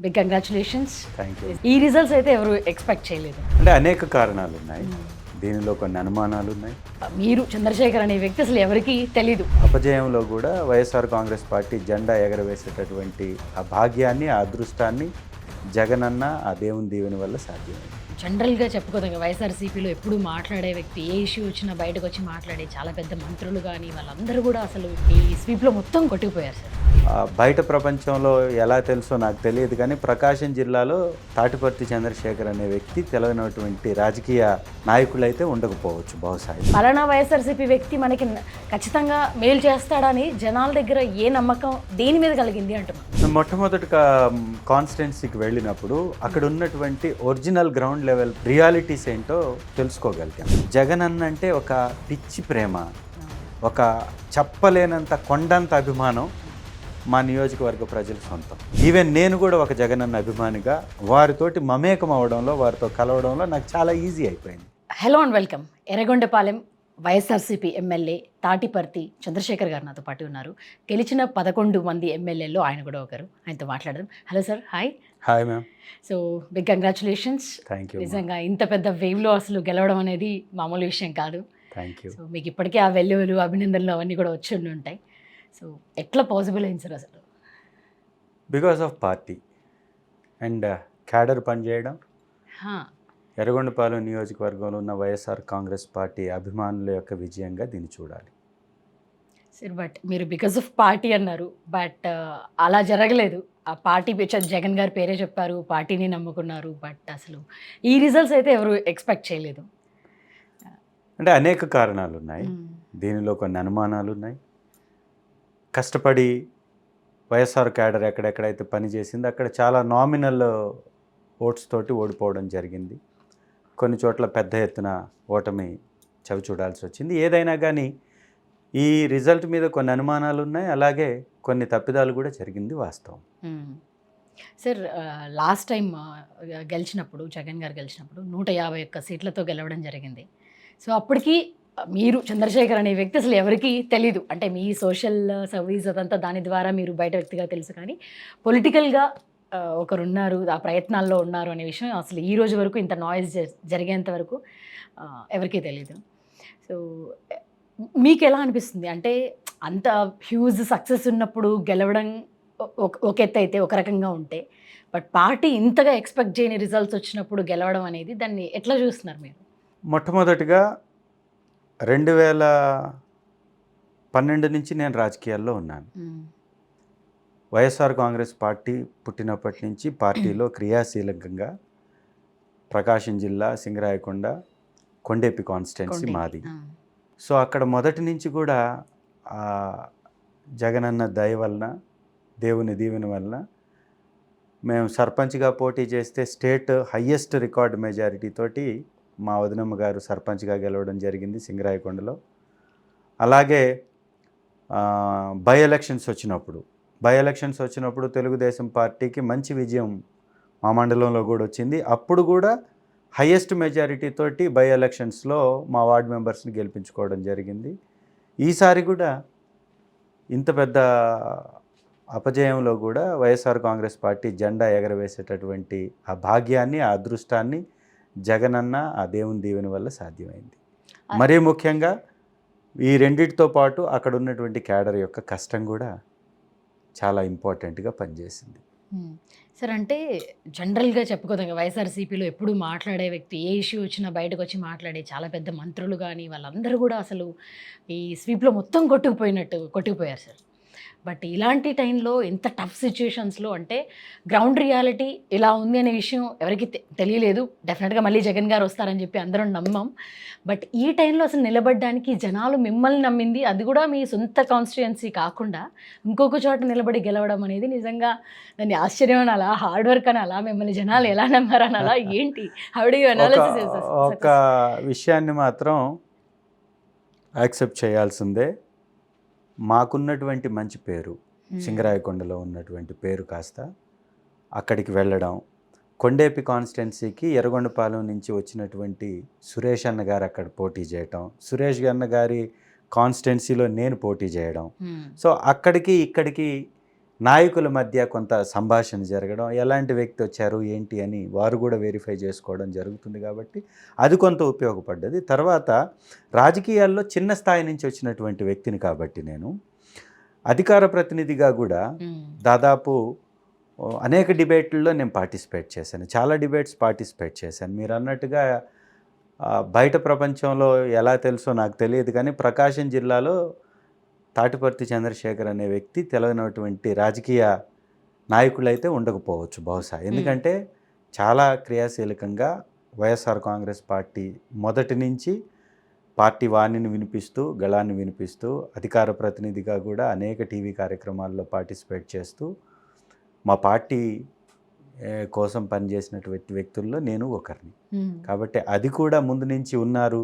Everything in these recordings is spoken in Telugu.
Big congratulations. Thank you. ఈ రిజల్ట్స్ అయితే ఎవరు ఎక్స్పెక్ట్ చేయలేదు. అంటే అనేక కారణాలు ఉన్నాయి, దీనిలో కొన్ని అనుమానాలు ఉన్నాయి. మీరు చంద్రశేఖర్ అనే వ్యక్తి అసలు ఎవరికి తెలీదు. అపజయంలో కూడా వైఎస్ఆర్ కాంగ్రెస్ పార్టీ జెండా ఎగరవేసేటటువంటి ఆ భాగ్యాన్ని, ఆ అదృష్టాన్ని జగనన్న ఆ దేవుని దీవెని వల్ల సాధ్యమైంది. జనరల్గా చెప్పుకోదగ్గ వైఎస్ఆర్సీపీలో ఎప్పుడు మాట్లాడే వ్యక్తి, ఏ ఇష్యూ వచ్చినా బయటకు వచ్చి మాట్లాడే చాలా పెద్ద మంత్రులు కానీ వాళ్ళందరూ కూడా అసలు ఈ స్వీప్లో మొత్తం కొట్టుకుపోయారు సార్. బయట ప్రపంచంలో ఎలా తెలుసో నాకు తెలియదు, కానీ ప్రకాశం జిల్లాలో తాటిపర్తి చంద్రశేఖర్ అనే వ్యక్తి తెలియనటువంటి రాజకీయ నాయకులైతే ఉండకపోవచ్చు బహుశా. పలానా వైఎస్ఆర్సీపీ వ్యక్తి మనకి ఖచ్చితంగా మేలు చేస్తాడని జనాల దగ్గర ఏ నమ్మకం దేని మీద కలిగింది అంటున్నాను. మొట్టమొదటిగా కాన్స్టిట్యున్సీకి వెళ్ళినప్పుడు అక్కడ ఉన్నటువంటి ఒరిజినల్ గ్రౌండ్ లెవెల్ రియాలిటీస్ ఏంటో తెలుసుకోగలిగాం. జగన్ అంటే ఒక పిచ్చి ప్రేమ, ఒక చెప్పలేనంత కొండంత అభిమానం మా నియోజకవర్గ ప్రజల సొంతం. ఈవెన్ నేను కూడా ఒక జగనన్న అభిమానిగా వారితోటి మమేకం అవడంలో, వారితో కలవడంలో నాకు చాలా ఈజీ అయిపోయింది. Hello and welcome. Yerragondapalem YSRCP MLA Tatiparthi Chandrasekhar గారు నాతో పాటు ఉన్నారు. గెలిచిన 11 మంది ఎమ్మెల్యేలో ఆయన కూడా ఒకరు. ఆయనతో మాట్లాడదాం. Hello sir. Hi. Hi ma'am. So big congratulations. Thank you. నిజంగా ఇంత పెద్ద వేవ్లో అసలు గెలవడం అనేది మామూలు విషయం కాదు. Thank you. సో మీకు ఇప్పటికే ఆ వెల్లువలు, అభినందనలు అవన్నీ కూడా వచ్చి ఉండి ఉంటాయి. సో ఎట్లా పాసిబుల్ అయింది సార్ అసలు? Because of party and cadre పనిచేయడం, ఎర్రగొండపాలెం నియోజకవర్గంలో ఉన్న వైఎస్ఆర్ కాంగ్రెస్ పార్టీ అభిమానుల యొక్క విజయంగా దీన్ని చూడాలి. సార్ బట్ మీరు బికాస్ ఆఫ్ పార్టీ అన్నారు, బట్ అలా జరగలేదు. ఆ పార్టీ జగన్ గారి పేరే చెప్పారు, పార్టీని నమ్ముకున్నారు, బట్ అసలు ఈ రిజల్ట్స్ అయితే ఎవరు ఎక్స్పెక్ట్ చేయలేదు. అంటే అనేక కారణాలు ఉన్నాయి, దీనిలో కొన్ని అనుమానాలు ఉన్నాయి. కష్టపడి వైఎస్ఆర్ క్యాడర్ ఎక్కడెక్కడైతే పనిచేసిందో అక్కడ చాలా నామినల్ ఓట్స్ తోటి ఓడిపోవడం జరిగింది. కొన్ని చోట్ల పెద్ద ఎత్తున ఓటమి చవి చూడాల్సి వచ్చింది. ఏదైనా కానీ ఈ రిజల్ట్ మీద కొన్ని అనుమానాలు ఉన్నాయి, అలాగే కొన్ని తప్పిదాలు కూడా జరిగింది వాస్తవం. సార్ లాస్ట్ టైం గెలిచినప్పుడు, జగన్ గారు గెలిచినప్పుడు 151 సీట్లతో గెలవడం జరిగింది. సో అప్పటికి మీరు చంద్రశేఖర్ అనే వ్యక్తి అసలు ఎవరికి తెలీదు. అంటే మీ సోషల్ సర్వీస్ అదంతా దాని ద్వారా మీరు బయట వ్యక్తిగా తెలుసు, కానీ పొలిటికల్గా ఒకరున్నారు, ఆ ప్రయత్నాల్లో ఉన్నారు అనే విషయం అసలు ఈ రోజు వరకు ఇంత నాయిస్ జరిగేంత వరకు ఎవరికీ తెలీదు. సో మీకు ఎలా అనిపిస్తుంది? అంటే అంత హ్యూజ్ సక్సెస్ ఉన్నప్పుడు గెలవడం ఒక ఎత్తు అయితే, ఒక రకంగా ఉంటే, బట్ పార్టీ ఇంతగా ఎక్స్పెక్ట్ చేయని రిజల్ట్స్ వచ్చినప్పుడు గెలవడం అనేది దాన్ని ఎట్లా చూస్తున్నారు మీరు? మొట్టమొదటిగా 2012 నుంచి నేను రాజకీయాల్లో ఉన్నాను. వైఎస్ఆర్ కాంగ్రెస్ పార్టీ పుట్టినప్పటి నుంచి పార్టీలో క్రియాశీలకంగా ప్రకాశం జిల్లా సింగరాయకొండ కొండేపి కాన్స్టిట్యున్సీ మాది. సో అక్కడ మొదటి నుంచి కూడా జగనన్న దయ వలన, దేవుని దీవెన వలన మేము సర్పంచ్గా పోటీ చేస్తే స్టేట్ హయ్యెస్ట్ రికార్డ్ మెజారిటీ తోటి మా వదినమ్మ గారు సర్పంచ్గా గెలవడం జరిగింది సింగరాయకొండలో. అలాగే బై ఎలక్షన్స్ వచ్చినప్పుడు తెలుగుదేశం పార్టీకి మంచి విజయం మా మండలంలో కూడా వచ్చింది. అప్పుడు కూడా హయ్యెస్ట్ మెజారిటీ తోటి బై ఎలక్షన్స్లో మా వార్డు మెంబర్స్ని గెలిపించుకోవడం జరిగింది. ఈసారి కూడా ఇంత పెద్ద అపజయంలో కూడా వైఎస్ఆర్ కాంగ్రెస్ పార్టీ జెండా ఎగరవేసేటటువంటి ఆ భాగ్యాన్ని, ఆ అదృష్టాన్ని జగనన్న ఆ దేవుని దీవెని వల్ల సాధ్యమైంది. మరీ ముఖ్యంగా ఈ రెండిటితో పాటు అక్కడ ఉన్నటువంటి క్యాడర్ యొక్క కష్టం కూడా చాలా ఇంపార్టెంట్గా పనిచేసింది. సార్ అంటే జనరల్గా చెప్పుకోదగ్గ వైఎస్ఆర్సీపీలో ఎప్పుడు మాట్లాడే వ్యక్తి, ఏ ఇష్యూ వచ్చినా బయటకు వచ్చి మాట్లాడే చాలా పెద్ద మంత్రులు కానీ వాళ్ళందరూ కూడా అసలు ఈ స్వీప్లో మొత్తం కొట్టుకుపోయారు సార్. బట్ ఇలాంటి టైంలో ఇంత టఫ్ సిచ్యుయేషన్స్లో అంటే గ్రౌండ్ రియాలిటీ ఇలా ఉంది అనే విషయం ఎవరికి తెలియలేదు. డెఫినెట్గా మళ్ళీ జగన్ గారు వస్తారని చెప్పి అందరం నమ్మాం. బట్ ఈ టైంలో అసలు నిలబడడానికి జనాలు మిమ్మల్ని నమ్మింది, అది కూడా మీ సొంత కాన్స్టిట్యుయెన్సీ కాకుండా ఇంకొక చోట నిలబడి గెలవడం అనేది నిజంగా దాన్ని ఆశ్చర్యం అనాలా, హార్డ్ వర్క్ అనాలా, మిమ్మల్ని జనాలు ఎలా నమ్మారు అనాలా, ఏంటి? How do you analysis? ఒక విషయాన్ని మాత్రం యాక్సెప్ట్ చేయాల్సిందే. మాకున్నటువంటి మంచి పేరు, సింగరాయకొండలో ఉన్నటువంటి పేరు కాస్త అక్కడికి వెళ్ళడం, కొండేపి కాన్స్టిట్యున్సీకి ఎర్రగొండపాలెం నుంచి వచ్చినటువంటి సురేష్ అన్న గారు అక్కడ పోటీ చేయటం, సురేష్ అన్న గారి కాన్స్టిట్యున్సీలో నేను పోటీ చేయడం, సో అక్కడికి ఇక్కడికి నాయకుల మధ్య కొంత సంభాషణ జరగడం, ఎలాంటి వ్యక్తి వచ్చారు ఏంటి అని వారు కూడా వెరిఫై చేసుకోవడం జరుగుతుంది కాబట్టి అది కొంత ఉపయోగపడ్డది. తర్వాత రాజకీయాల్లో చిన్న స్థాయి నుంచి వచ్చినటువంటి వ్యక్తిని కాబట్టి నేను అధికార ప్రతినిధిగా కూడా దాదాపు అనేక డిబేట్లలో నేను పార్టిసిపేట్ చేశాను. చాలా డిబేట్స్ పార్టిసిపేట్ చేశాను. మీరు అన్నట్టుగా బయట ప్రపంచంలో ఎలా తెలుసో నాకు తెలియదు కానీ ప్రకాశం జిల్లాలో తాటిపర్తి చంద్రశేఖర్ అనే వ్యక్తి తెలియనటువంటి రాజకీయ నాయకులైతే ఉండకపోవచ్చు బహుశా. ఎందుకంటే చాలా క్రియాశీలకంగా వైఎస్ఆర్ కాంగ్రెస్ పార్టీ మొదటి నుంచి పార్టీ వాణిని వినిపిస్తూ గళాన్ని వినిపిస్తూ అధికార ప్రతినిధిగా కూడా అనేక టీవీ కార్యక్రమాల్లో పార్టిసిపేట్ చేస్తూ మా పార్టీ కోసం పనిచేసినటువంటి వ్యక్తుల్లో నేను ఒకరిని. కాబట్టి అది కూడా ముందు నుంచి ఉన్నారు.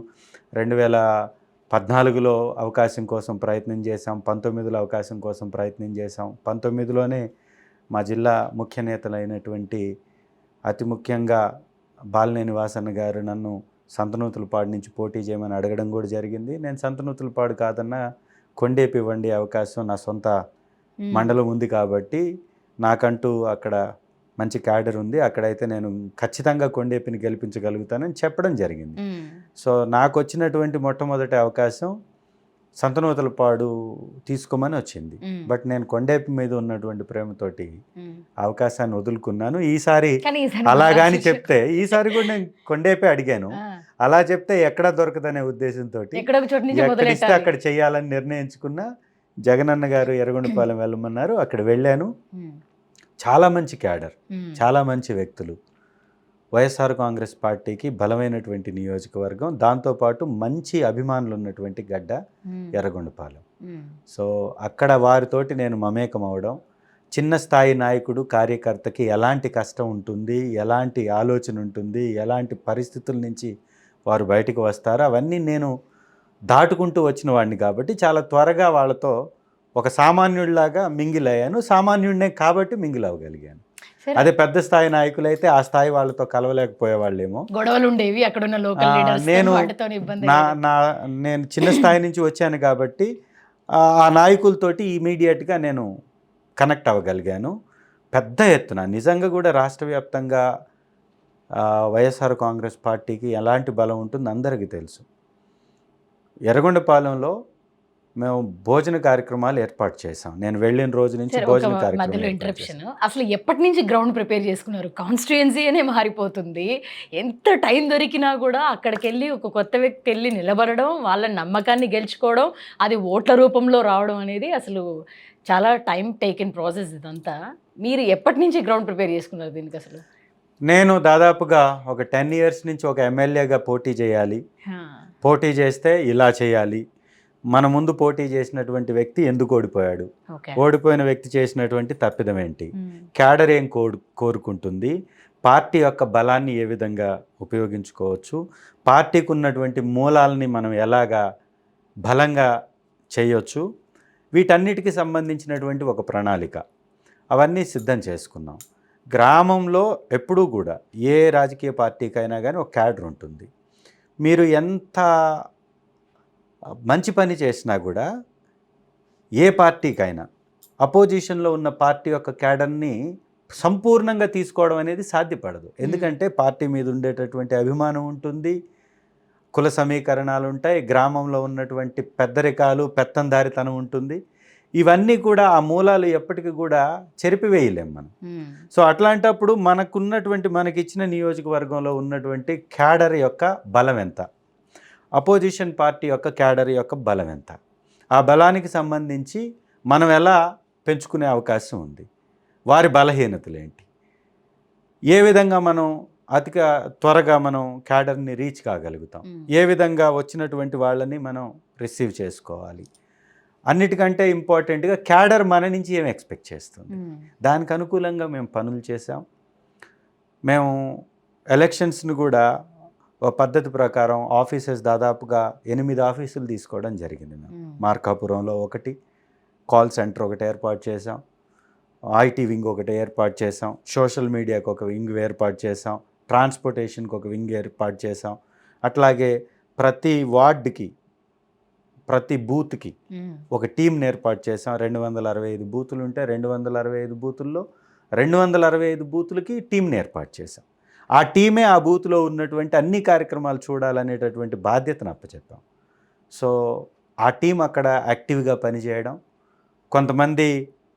2014లో అవకాశం కోసం ప్రయత్నం చేశాం, 19లో అవకాశం కోసం ప్రయత్నం చేశాం, 19లోనే మా జిల్లా ముఖ్య నేతలైనటువంటి అతి ముఖ్యంగా బాలినేని వాసన్న గారు నన్ను సంతనూతులపాడు నుంచి పోటీ చేయమని అడగడం కూడా జరిగింది. నేను సంతనూతులపాడు కాదన్నా కొండేపి ఇవ్వండి అవకాశం, నా సొంత మండలం ఉంది కాబట్టి నాకంటూ అక్కడ మంచి క్యాడర్ ఉంది, అక్కడైతే నేను ఖచ్చితంగా కొండేపిని గెలిపించగలుగుతానని చెప్పడం జరిగింది. సో నాకు వచ్చినటువంటి మొట్టమొదటి అవకాశం సంతనూతలపాడు తీసుకోమని వచ్చింది. బట్ నేను కొండేపి మీద ఉన్నటువంటి ప్రేమతోటి అవకాశాన్ని వదులుకున్నాను. ఈసారి అలాగాని చెప్తే ఈసారి కూడా నేను కొండేపి అడిగాను. అలా చెప్తే ఎక్కడ దొరకదనే ఉద్దేశంతో ఎక్కడిస్తే అక్కడ చేయాలని నిర్ణయించుకున్నా. జగనన్న గారు ఎర్రగొండపాలెం వెళ్ళమన్నారు, అక్కడ వెళ్ళాను. చాలా మంచి క్యాడర్, చాలా మంచి వ్యక్తులు, వైఎస్ఆర్ కాంగ్రెస్ పార్టీకి బలమైనటువంటి నియోజకవర్గం, దాంతోపాటు మంచి అభిమానులు ఉన్నటువంటి గడ్డ ఎర్రగొండపాలెం. సో అక్కడ వారితోటి నేను మమేకం అవడం, చిన్న స్థాయి నాయకుడు కార్యకర్తకి ఎలాంటి కష్టం ఉంటుంది, ఎలాంటి ఆలోచన ఉంటుంది, ఎలాంటి పరిస్థితుల నుంచి వారు బయటకు వస్తారో అవన్నీ నేను దాటుకుంటూ వచ్చిన వాడిని కాబట్టి చాలా త్వరగా వాళ్ళతో ఒక సామాన్యుడిలాగా మింగిల్ అయ్యాను. సామాన్యుడినే కాబట్టి మింగిల్ అవ్వగలిగాను. అదే పెద్ద స్థాయి నాయకులైతే ఆ స్థాయి వాళ్ళతో కలవలేకపోయేవాళ్ళేమో, గొడవలు ఉండేవి అక్కడ ఉన్న లోకల్ లీడర్స్. నేను చిన్న స్థాయి నుంచి వచ్చాను కాబట్టి ఆ నాయకులతోటి ఇమీడియట్గా నేను కనెక్ట్ అవ్వగలిగాను. పెద్ద ఎత్తున నిజంగా కూడా రాష్ట్ర వ్యాప్తంగా వైఎస్ఆర్ కాంగ్రెస్ పార్టీకి ఎలాంటి బలం ఉంటుందో అందరికీ తెలుసు. ఎర్రగొండపాలెంలో మేము భోజన కార్యక్రమాలు ఏర్పాటు చేసాం. నేను వెళ్ళిన రోజు నుంచి భోజన కార్యక్రమం. అసలు ఎప్పటి నుంచి గ్రౌండ్ ప్రిపేర్ చేసుకున్నారు? కాన్స్టిట్యుయెన్సీ అనే మారిపోతుంది. ఎంత టైం దొరికినా కూడా అక్కడికి వెళ్ళి ఒక కొత్త వ్యక్తి వెళ్ళి నిలబడడం, వాళ్ళ నమ్మకాన్ని గెలుచుకోవడం, అది ఓట్ల రూపంలో రావడం అనేది అసలు చాలా టైం టేకెన్ ప్రాసెస్ ఇదంతా. మీరు ఎప్పటి నుంచి గ్రౌండ్ ప్రిపేర్ చేసుకున్నారు దీనికి? అసలు నేను దాదాపుగా ఒక 10 years నుంచి ఒక ఎమ్మెల్యేగా పోటీ చేయాలి, పోటీ చేస్తే ఇలా చేయాలి, మన ముందు పోటీ చేసినటువంటి వ్యక్తి ఎందుకు ఓడిపోయాడు, ఓడిపోయిన వ్యక్తి చేసినటువంటి తప్పిదం ఏంటి, క్యాడర్ ఏం కోరుకుంటుంది, పార్టీ యొక్క బలాన్ని ఏ విధంగా ఉపయోగించుకోవచ్చు, పార్టీకి ఉన్నటువంటి మూలాలని మనం ఎలాగా బలంగా చేయొచ్చు, వీటన్నిటికీ సంబంధించినటువంటి ఒక ప్రణాళిక అవన్నీ సిద్ధం చేసుకున్నాం. గ్రామంలో ఎప్పుడూ కూడా ఏ రాజకీయ పార్టీకైనా కానీ ఒక క్యాడర్ ఉంటుంది. మీరు ఎంత మంచి పని చేసినా కూడా ఏ పార్టీకైనా అపోజిషన్లో ఉన్న పార్టీ యొక్క క్యాడర్ని సంపూర్ణంగా తీసుకోవడం అనేది సాధ్యపడదు. ఎందుకంటే పార్టీ మీద ఉండేటటువంటి అభిమానం ఉంటుంది, కుల సమీకరణాలు ఉంటాయి, గ్రామంలో ఉన్నటువంటి పెద్దరికాలు పెత్తందారితనం ఉంటుంది. ఇవన్నీ కూడా ఆ మూలాలు ఎప్పటికీ కూడా చెరిపివేయలేం మనం. సో అట్లాంటప్పుడు మనకిచ్చిన నియోజకవర్గంలో ఉన్నటువంటి క్యాడర్ యొక్క బలం ఎంత, అపోజిషన్ పార్టీ యొక్క క్యాడర్ యొక్క బలం ఎంత, ఆ బలానికి సంబంధించి మనం ఎలా పెంచుకునే అవకాశం ఉంది, వారి బలహీనతలు ఏంటి, ఏ విధంగా మనం అతి త్వరగా మనం క్యాడర్ని రీచ్ కాగలుగుతాం, ఏ విధంగా వచ్చినటువంటి వాళ్ళని మనం రిసీవ్ చేసుకోవాలి, అన్నిటికంటే ఇంపార్టెంట్గా క్యాడర్ మన నుంచి ఏం ఎక్స్పెక్ట్ చేస్తుంది, దానికి అనుకూలంగా మేము పనులు చేసాం. మేము ఎలక్షన్స్ని కూడా ఒక పద్ధతి ప్రకారం ఆఫీసెస్ దాదాపుగా 8 ఆఫీసులు తీసుకోవడం జరిగింది. మేము మార్కాపురంలో ఒకటి, కాల్ సెంటర్ ఒకటి ఏర్పాటు చేసాం, ఐటీ వింగ్ ఒకటి ఏర్పాటు చేసాం, సోషల్ మీడియాకి ఒక వింగ్ ఏర్పాటు చేసాం, ట్రాన్స్పోర్టేషన్కి ఒక వింగ్ ఏర్పాటు చేసాం. అట్లాగే ప్రతి వార్డుకి ప్రతి బూత్కి ఒక టీంని ఏర్పాటు చేసాం. 265 బూతులు ఉంటే 265 బూతుల్లో 265 బూతులకి టీంని ఏర్పాటు చేసాం. ఆ టీమే ఆ బూత్లో ఉన్నటువంటి అన్ని కార్యక్రమాలు చూడాలనేటటువంటి బాధ్యతను అప్పచెప్పాం. సో ఆ టీం అక్కడ యాక్టివ్గా పనిచేయడం, కొంతమంది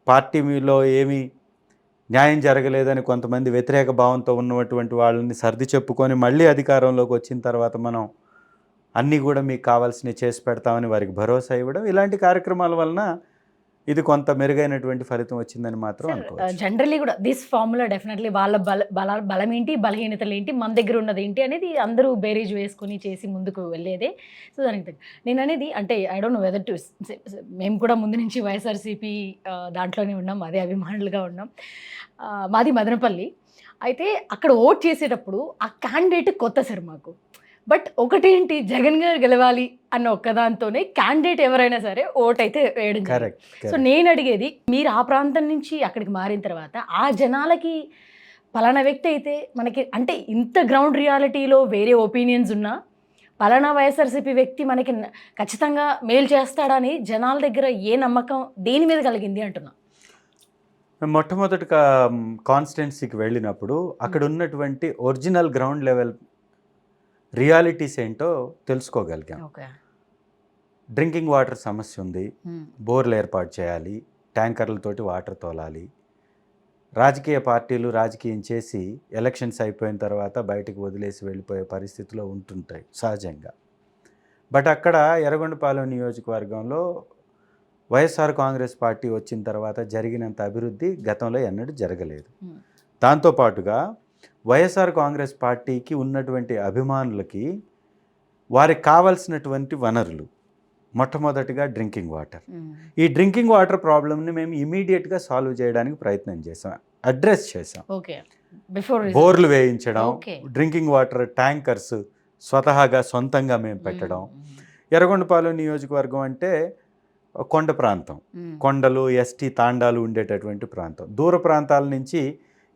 పార్టీలో ఏమీ న్యాయం జరగలేదని కొంతమంది వ్యతిరేక భావంతో ఉన్నటువంటి వాళ్ళని సర్ది చెప్పుకొని మళ్ళీ అధికారంలోకి వచ్చిన తర్వాత మనం అన్నీ కూడా మీకు కావాల్సినవి చేసి పెడతామని వారికి భరోసా ఇవ్వడం, ఇలాంటి కార్యక్రమాల వలన ఇది కొంత మెరుగైనటువంటి ఫలితం వచ్చిందని మాత్రం అనుకోవచ్చు. జనరల్లీ కూడా దిస్ ఫార్ములా డెఫినెట్లీ వాళ్ళ బలం ఏంటి, బలహీనతలు ఏంటి, మన దగ్గర ఉన్నది ఏంటి అనేది అందరూ బేరీజ్ వేసుకుని చేసి ముందుకు వెళ్ళేదే. సో దానికి నేను అనేది అంటే I don't know whether to, మేము కూడా ముందు నుంచి వైఎస్ఆర్సీపీ దాంట్లోనే ఉన్నాం, అదే అభిమానులుగా ఉన్నాం. మాది మదనపల్లి. అయితే అక్కడ ఓట్ చేసేటప్పుడు ఆ క్యాండిడేట్ కొత్త సార్ మాకు. బట్ ఒకటేంటి, జగన్ గారు గెలవాలి అన్న ఒక్కదాంతోనే క్యాండిడేట్ ఎవరైనా సరే ఓట్ అయితే వేయడం జరిగింది. కరెక్ట్. సో నేను అడిగేది, మీరు ఆ ప్రాంతం నుంచి అక్కడికి మారిన తర్వాత ఆ జనాలకి పలానా వ్యక్తి అయితే మనకి అంటే ఇంత గ్రౌండ్ రియాలిటీలో వేరే ఒపీనియన్స్ ఉన్నా పలానా వైఎస్ఆర్సీపీ వ్యక్తి మనకి ఖచ్చితంగా మేలు చేస్తాడని జనాల దగ్గర ఏ నమ్మకం దేని మీద కలిగింది అంటున్నా? మొట్టమొదటిగా కాన్స్టిట్యున్సీకి వెళ్ళినప్పుడు అక్కడ ఉన్నటువంటి ఒరిజినల్ గ్రౌండ్ లెవెల్ రియాలిటీస్ ఏంటో తెలుసుకోగలిగాం. ఓకే. డ్రింకింగ్ వాటర్ సమస్య ఉంది, బోర్లు ఏర్పాటు చేయాలి, ట్యాంకర్లతోటి వాటర్ తోలాలి. రాజకీయ పార్టీలు రాజకీయం చేసి ఎలక్షన్స్ అయిపోయిన తర్వాత బయటకు వదిలేసి వెళ్ళిపోయే పరిస్థితిలో ఉంటుంటాయి సహజంగా. బట్ అక్కడ ఎర్రగొండపాలెం నియోజకవర్గంలో వైఎస్ఆర్ కాంగ్రెస్ పార్టీ వచ్చిన తర్వాత జరిగినంత అభివృద్ధి గతంలో ఎన్నడూ జరగలేదు. దాంతోపాటుగా వైఎస్ఆర్ కాంగ్రెస్ పార్టీకి ఉన్నటువంటి అభిమానులకి వారికి కావాల్సినటువంటి వనరులు, మొట్టమొదటిగా డ్రింకింగ్ వాటర్. ఈ డ్రింకింగ్ వాటర్ ప్రాబ్లమ్ని మేము ఇమీడియట్గా సాల్వ్ చేయడానికి ప్రయత్నం చేసాం, అడ్రస్ చేసాం. బోర్లు వేయించడం, డ్రింకింగ్ వాటర్ ట్యాంకర్స్ స్వతహాగా సొంతంగా మేము పెట్టడం. ఎర్రగొండపాలెం నియోజకవర్గం అంటే కొండ ప్రాంతం, కొండలు, ఎస్టీ తాండాలు ఉండేటటువంటి ప్రాంతం. దూర ప్రాంతాల నుంచి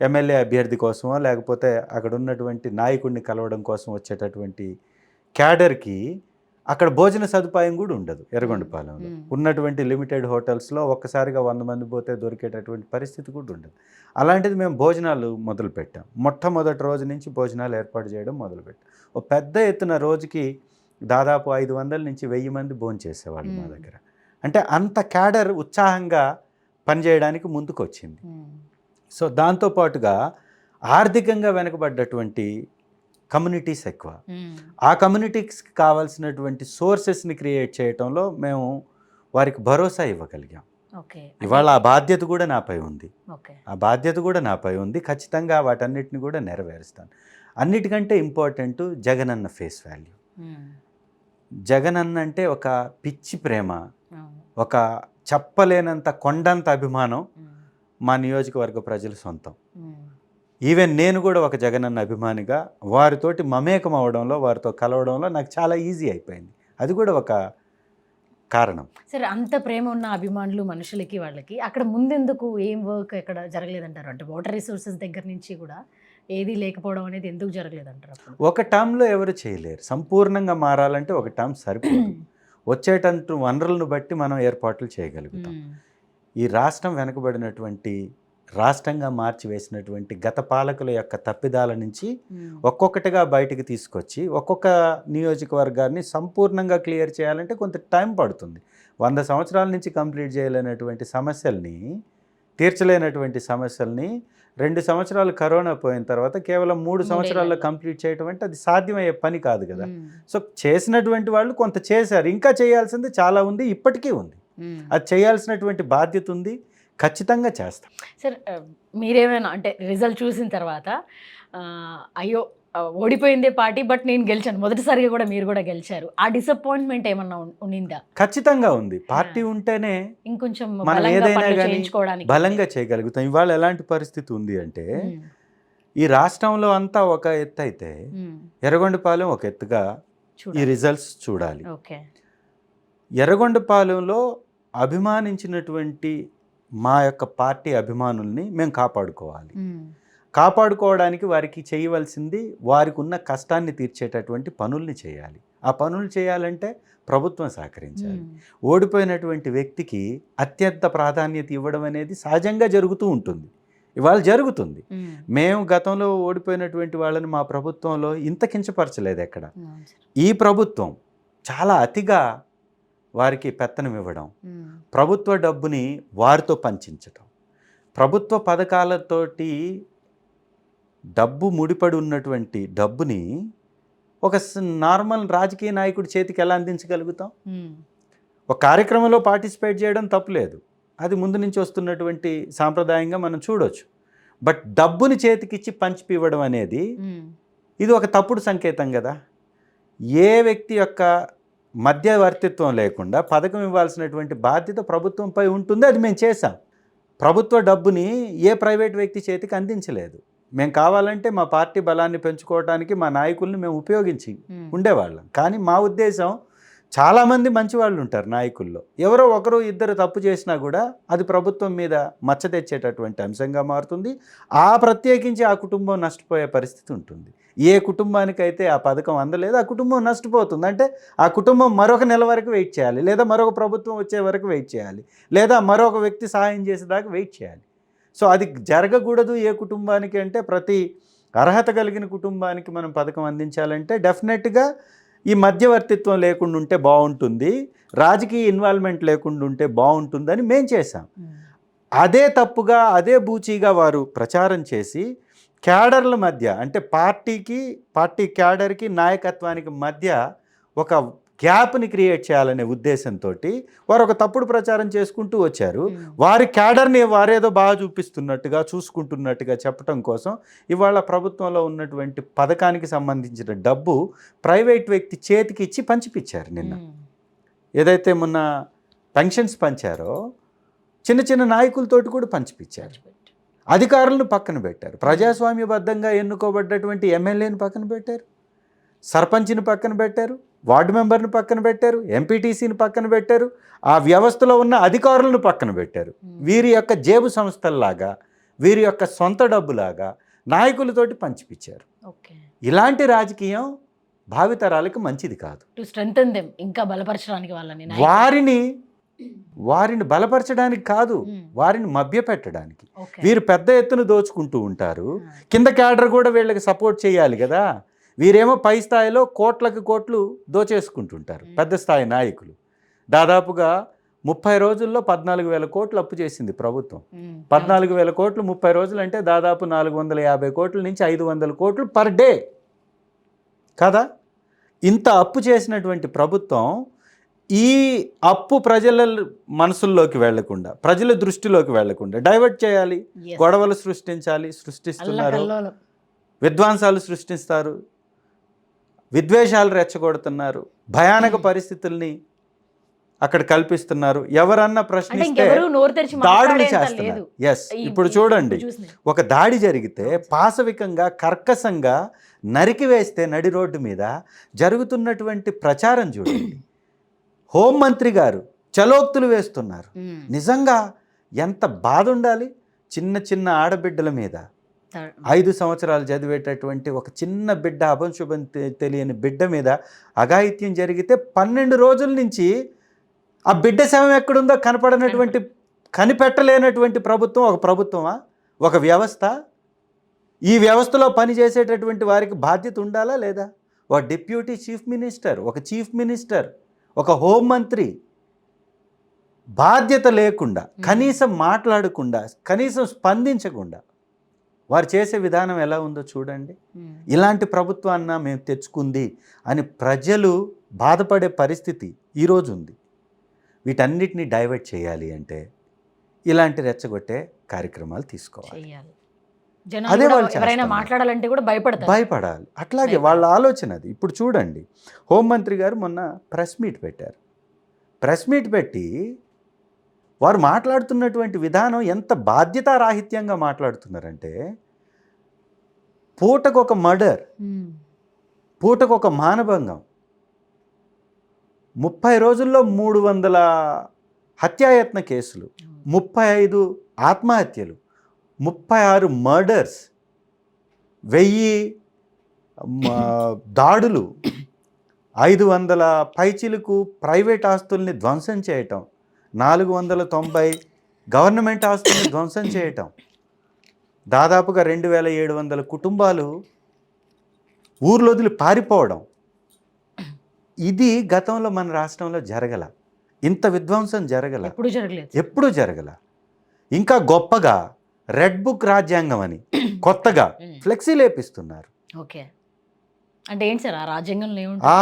ఎమ్మెల్యే అభ్యర్థి కోసమో లేకపోతే అక్కడ ఉన్నటువంటి నాయకుడిని కలవడం కోసం వచ్చేటటువంటి క్యాడర్కి అక్కడ భోజన సదుపాయం కూడా ఉండదు. ఎర్రగొండపాలెంలో ఉన్నటువంటి లిమిటెడ్ హోటల్స్లో ఒక్కసారిగా 100 మంది పోతే దొరికేటటువంటి పరిస్థితి కూడా ఉండదు. అలాంటిది మేము భోజనాలు మొదలుపెట్టాం. మొట్టమొదటి రోజు నుంచి భోజనాలు ఏర్పాటు చేయడం మొదలుపెట్టాం. ఒక పెద్ద ఎత్తున రోజుకి దాదాపు 500 నుంచి 1000 మంది భోంచేసేవాళ్ళు మా దగ్గర. అంటే అంత క్యాడర్ ఉత్సాహంగా పనిచేయడానికి ముందుకు వచ్చింది. సో దాంతోపాటుగా ఆర్థికంగా వెనుకబడ్డటువంటి కమ్యూనిటీస్ ఎక్కువ. ఆ కమ్యూనిటీస్కి కావాల్సినటువంటి సోర్సెస్ని క్రియేట్ చేయటంలో మేము వారికి భరోసా ఇవ్వగలిగాం. ఇవాళ ఆ బాధ్యత కూడా నాపై ఉంది. ఖచ్చితంగా వాటన్నిటిని కూడా నెరవేరుస్తాను. అన్నిటికంటే ఇంపార్టెంట్ జగన్ అన్న ఫేస్ వాల్యూ. జగన్ అన్న అంటే ఒక పిచ్చి ప్రేమ, ఒక చెప్పలేనంత కొండంత అభిమానం మా నియోజకవర్గ ప్రజల సొంతం. ఈవెన్ నేను కూడా ఒక జగనన్న అభిమానిగా వారితోటి మమేకం అవడంలో, వారితో కలవడంలో నాకు చాలా ఈజీ అయిపోయింది. అది కూడా ఒక కారణం. సరే, అంత ప్రేమ ఉన్న అభిమానులు మనుషులకి వాళ్ళకి అక్కడ ముందెందుకు ఏం వర్క్ ఎక్కడ జరగలేదంటారు? అంటే వాటర్ రిసోర్సెస్ దగ్గర నుంచి కూడా ఏది లేకపోవడం అనేది ఎందుకు జరగలేదంటారు? ఒక టర్మ్లో ఎవరు చేయలేరు. సంపూర్ణంగా మారాలంటే ఒక టర్మ్ సరిపోదు. వచ్చేటంటు వనరులను బట్టి మనం ఏర్పాట్లు చేయగలుగుతాం. ఈ రాష్ట్రం వెనుకబడినటువంటి రాష్ట్రంగా మార్చివేసినటువంటి గత పాలకుల యొక్క తప్పిదాల నుంచి ఒక్కొక్కటిగా బయటికి తీసుకొచ్చి ఒక్కొక్క నియోజకవర్గాన్ని సంపూర్ణంగా క్లియర్ చేయాలంటే కొంత టైం పడుతుంది. 100 సంవత్సరాల నుంచి కంప్లీట్ చేయలేనటువంటి సమస్యల్ని, తీర్చలేనటువంటి సమస్యల్ని 2 సంవత్సరాలు కరోనా పోయిన తర్వాత కేవలం 3 సంవత్సరాల్లో కంప్లీట్ చేయటం అంటే అది సాధ్యమయ్యే పని కాదు కదా. సో చేసినటువంటి వాళ్ళు కొంత చేశారు, ఇంకా చేయాల్సింది చాలా ఉంది, ఇప్పటికీ ఉంది. అది చేయాల్సినటువంటి బాధ్యత ఉంది, ఖచ్చితంగా చేస్తాం. సార్, మీరేమైనా అంటే రిజల్ట్ చూసిన తర్వాత అయ్యో ఓడిపోయిందే పార్టీ, బట్ నేను గెలిచాను, మొదటిసారిగా కూడా మీరు కూడా గెలిచారు, ఆ డిసప్పాయింట్మెంట్ ఏమన్నా ఉండిందా? ఖచ్చితంగా ఉంది. పార్టీ ఉంటేనే ఇంకొంచెం మనం ఏదైనా కానీ బలంగా చేయగలుగుతాం. ఇవాళ ఎలాంటి పరిస్థితి ఉంది అంటే, ఈ రాష్ట్రంలో అంతా ఒక ఎత్తు అయితే ఎర్రగొండపాలెం ఒక ఎత్తుగా ఈ రిజల్ట్స్ చూడాలి. ఎర్రగొండపాలెంలో అభిమానించినటువంటి మా యొక్క పార్టీ అభిమానుల్ని మేము కాపాడుకోవాలి. కాపాడుకోవడానికి వారికి చేయవలసింది వారికి ఉన్న కష్టాన్ని తీర్చేటటువంటి పనుల్ని చేయాలి. ఆ పనులు చేయాలంటే ప్రభుత్వం సహకరించాలి. ఓడిపోయినటువంటి వ్యక్తికి అత్యంత ప్రాధాన్యత ఇవ్వడం అనేది సహజంగా జరుగుతూ ఉంటుంది, ఇవాళ జరుగుతుంది. మేము గతంలో ఓడిపోయినటువంటి వాళ్ళని మా ప్రభుత్వంలో ఇంత కించపరచలేదు ఎక్కడ. ఈ ప్రభుత్వం చాలా అతిగా వారికి పెత్తనం ఇవ్వడం, ప్రభుత్వ డబ్బుని వారితో పంచించటం, ప్రభుత్వ పథకాలతోటి డబ్బు ముడిపడి ఉన్నటువంటి డబ్బుని ఒక నార్మల్ రాజకీయ నాయకుడి చేతికి ఎలా అందించగలుగుతాం? ఒక కార్యక్రమంలో పార్టిసిపేట్ చేయడం తప్పులేదు, అది ముందు నుంచి వస్తున్నటువంటి సాంప్రదాయంగా మనం చూడొచ్చు. బట్ డబ్బుని చేతికిచ్చి పంచిపివ్వడం అనేది ఇది ఒక తప్పుడు సంకేతం కదా. ఏ వ్యక్తి యొక్క మధ్యవర్తిత్వం లేకుండా పథకం ఇవ్వాల్సినటువంటి బాధ్యత ప్రభుత్వంపై ఉంటుంది, అది మేము చేశాం. ప్రభుత్వ డబ్బుని ఏ ప్రైవేట్ వ్యక్తి చేతికి అందించలేదు. మేము కావాలంటే మా పార్టీ బలాన్ని పెంచుకోవడానికి మా నాయకుల్ని మేము ఉపయోగించి ఉండేవాళ్ళం. కానీ మా ఉద్దేశం, చాలామంది మంచి వాళ్ళు ఉంటారు నాయకుల్లో, ఎవరో ఒకరు ఇద్దరు తప్పు చేసినా కూడా అది ప్రభుత్వం మీద మచ్చ తెచ్చేటటువంటి అంశంగా మారుతుంది. ప్రత్యేకించి ఆ కుటుంబం నష్టపోయే పరిస్థితి ఉంటుంది. ఏ కుటుంబానికైతే ఆ పథకం అందలేదు ఆ కుటుంబం నష్టపోతుంది. అంటే ఆ కుటుంబం మరొక నెల వరకు వెయిట్ చేయాలి, లేదా మరొక ప్రభుత్వం వచ్చే వరకు వెయిట్ చేయాలి, లేదా మరొక వ్యక్తి సహాయం చేసేదాకా వెయిట్ చేయాలి. సో అది జరగకూడదు ఏ కుటుంబానికి అంటే, ప్రతి అర్హత కలిగిన కుటుంబానికి మనం పథకం అందించాలంటే డెఫినెట్గా ఈ మధ్యవర్తిత్వం లేకుండా ఉంటే బాగుంటుంది, రాజకీయ ఇన్వాల్వ్మెంట్ లేకుండా ఉంటే బాగుంటుందని మేం చేశాం. అదే తప్పుగా అదే బూచీగా వారు ప్రచారం చేసి క్యాడర్ల మధ్య, అంటే పార్టీ క్యాడర్కి నాయకత్వానికి మధ్య ఒక గ్యాప్ని క్రియేట్ చేయాలనే ఉద్దేశంతో వారు ఒక తప్పుడు ప్రచారం చేసుకుంటూ వచ్చారు. వారి క్యాడర్ని వారేదో బాగా చూపిస్తున్నట్టుగా చూసుకుంటున్నట్టుగా చెప్పడం కోసం ఇవాళ ప్రభుత్వంలో ఉన్నటువంటి పథకానికి సంబంధించిన డబ్బు ప్రైవేట్ వ్యక్తి చేతికి ఇచ్చి పంచిపిచ్చారు. నిన్న ఏదైతే మొన్న పెన్షన్స్ పంచారో చిన్న చిన్న నాయకులతోటి కూడా పంచిపిచ్చారు. అధికారులను పక్కన పెట్టారు, ప్రజాస్వామ్యబద్ధంగా ఎన్నుకోబడ్డటువంటి ఎమ్మెల్యేని పక్కన పెట్టారు, సర్పంచ్ని పక్కన పెట్టారు, వార్డు మెంబర్ని పక్కన పెట్టారు, ఎంపీటీసీని పక్కన పెట్టారు, ఆ వ్యవస్థలో ఉన్న అధికారులను పక్కన పెట్టారు. వీరి యొక్క జేబు సంస్థల్లాగా, వీరి యొక్క సొంత డబ్బులాగా నాయకులతోటి పంచిపిచ్చారు. ఇలాంటి రాజకీయం భావితరాలకు మంచిది కాదు. ఇంకా బలపరచడానికి వారిని బలపరచడానికి కాదు, వారిని మభ్యపెట్టడానికి. వీరు పెద్ద ఎత్తున దోచుకుంటూ ఉంటారు, కింద క్యాడర్ కూడా వీళ్ళకి సపోర్ట్ చేయాలి కదా. వీరేమో పై స్థాయిలో కోట్లకు కోట్లు దోచేసుకుంటుంటారు. పెద్ద స్థాయి నాయకులు దాదాపుగా 30 రోజుల్లో 14,000 కోట్లు అప్పు చేసింది ప్రభుత్వం. 14,000 కోట్లు 30 రోజులు అంటే దాదాపు 450 కోట్ల నుంచి 500 కోట్లు పర్ డే కదా. ఇంత అప్పు చేసినటువంటి ప్రభుత్వం ఈ అప్పు ప్రజల మనసుల్లోకి వెళ్లకుండా, ప్రజల దృష్టిలోకి వెళ్లకుండా డైవర్ట్ చేయాలి, గొడవలు సృష్టిస్తున్నారు, విధ్వంసాలు సృష్టిస్తారు, విద్వేషాలు రెచ్చగొడుతున్నారు, భయానక పరిస్థితుల్ని అక్కడ కల్పిస్తున్నారు. ఎవరన్నా ప్రశ్నిస్తే దాడులు చేస్తున్నారు. ఎస్, ఇప్పుడు చూడండి, ఒక దాడి జరిగితే పాశవికంగా కర్కశంగా నరికివేస్తే నడి రోడ్డు మీద జరుగుతున్నటువంటి ప్రచారం చూడండి. హోంమంత్రి గారు చలోక్తులు వేస్తున్నారు. నిజంగా ఎంత బాధ ఉండాలి. చిన్న చిన్న ఆడబిడ్డల మీద 5 సంవత్సరాలు చదివేటటువంటి ఒక చిన్న బిడ్డ, అభంశుభం తెలియని బిడ్డ మీద అఘాయిత్యం జరిగితే 12 రోజుల నుంచి ఆ బిడ్డ శవం ఎక్కడుందో కనిపెట్టలేనటువంటి ప్రభుత్వం ఒక ప్రభుత్వమా, ఒక వ్యవస్థ? ఈ వ్యవస్థలో పనిచేసేటటువంటి వారికి బాధ్యత ఉండాలా లేదా? ఒక డిప్యూటీ చీఫ్ మినిస్టర్, ఒక చీఫ్ మినిస్టర్, ఒక హోంమంత్రి బాధ్యత లేకుండా, కనీసం మాట్లాడకుండా, కనీసం స్పందించకుండా వారు చేసే విధానం ఎలా ఉందో చూడండి. ఇలాంటి ప్రభుత్వాన్న మేము తెచ్చుకుంది అని ప్రజలు బాధపడే పరిస్థితి ఈరోజు ఉంది. వీటన్నిటిని డైవర్ట్ చేయాలి అంటే ఇలాంటి రెచ్చగొట్టే కార్యక్రమాలు తీసుకోవాలి. అదే వాళ్ళు మాట్లాడాలంటే కూడా భయపడాలి. అట్లాగే వాళ్ళ ఆలోచన అది. ఇప్పుడు చూడండి, హోంమంత్రి గారు మొన్న ప్రెస్ మీట్ పెట్టారు. ప్రెస్ మీట్ పెట్టి వారు మాట్లాడుతున్నటువంటి విధానం ఎంత బాధ్యతారాహిత్యంగా మాట్లాడుతున్నారంటే, పూటకు ఒక మర్డర్, పూటకు ఒక మానభంగం, 30 రోజుల్లో 300 హత్యాయత్న కేసులు, 35 ఆత్మహత్యలు, 36 మర్డర్స్, 1000 దాడులు, 500 పైచిలకు ప్రైవేట్ ఆస్తుల్ని ధ్వంసం చేయటం, 490 గవర్నమెంట్ ఆస్తుల్ని ధ్వంసం చేయటం, దాదాపుగా 2700 కుటుంబాలు ఊర్లో వదిలి పారిపోవడం, ఇది గతంలో మన రాష్ట్రంలో జరగల. ఇంత విధ్వంసం జరగల, ఎప్పుడూ జరగల. ఇంకా గొప్పగా రెడ్ బుక్ రాజ్యాంగం అని కొత్తగా ఫ్లెక్సీ లేపిస్తున్నారు. ఓకే, అంటే ఏంటి సార్ ఆ రాజ్యాంగంలో ఏముంది? ఆ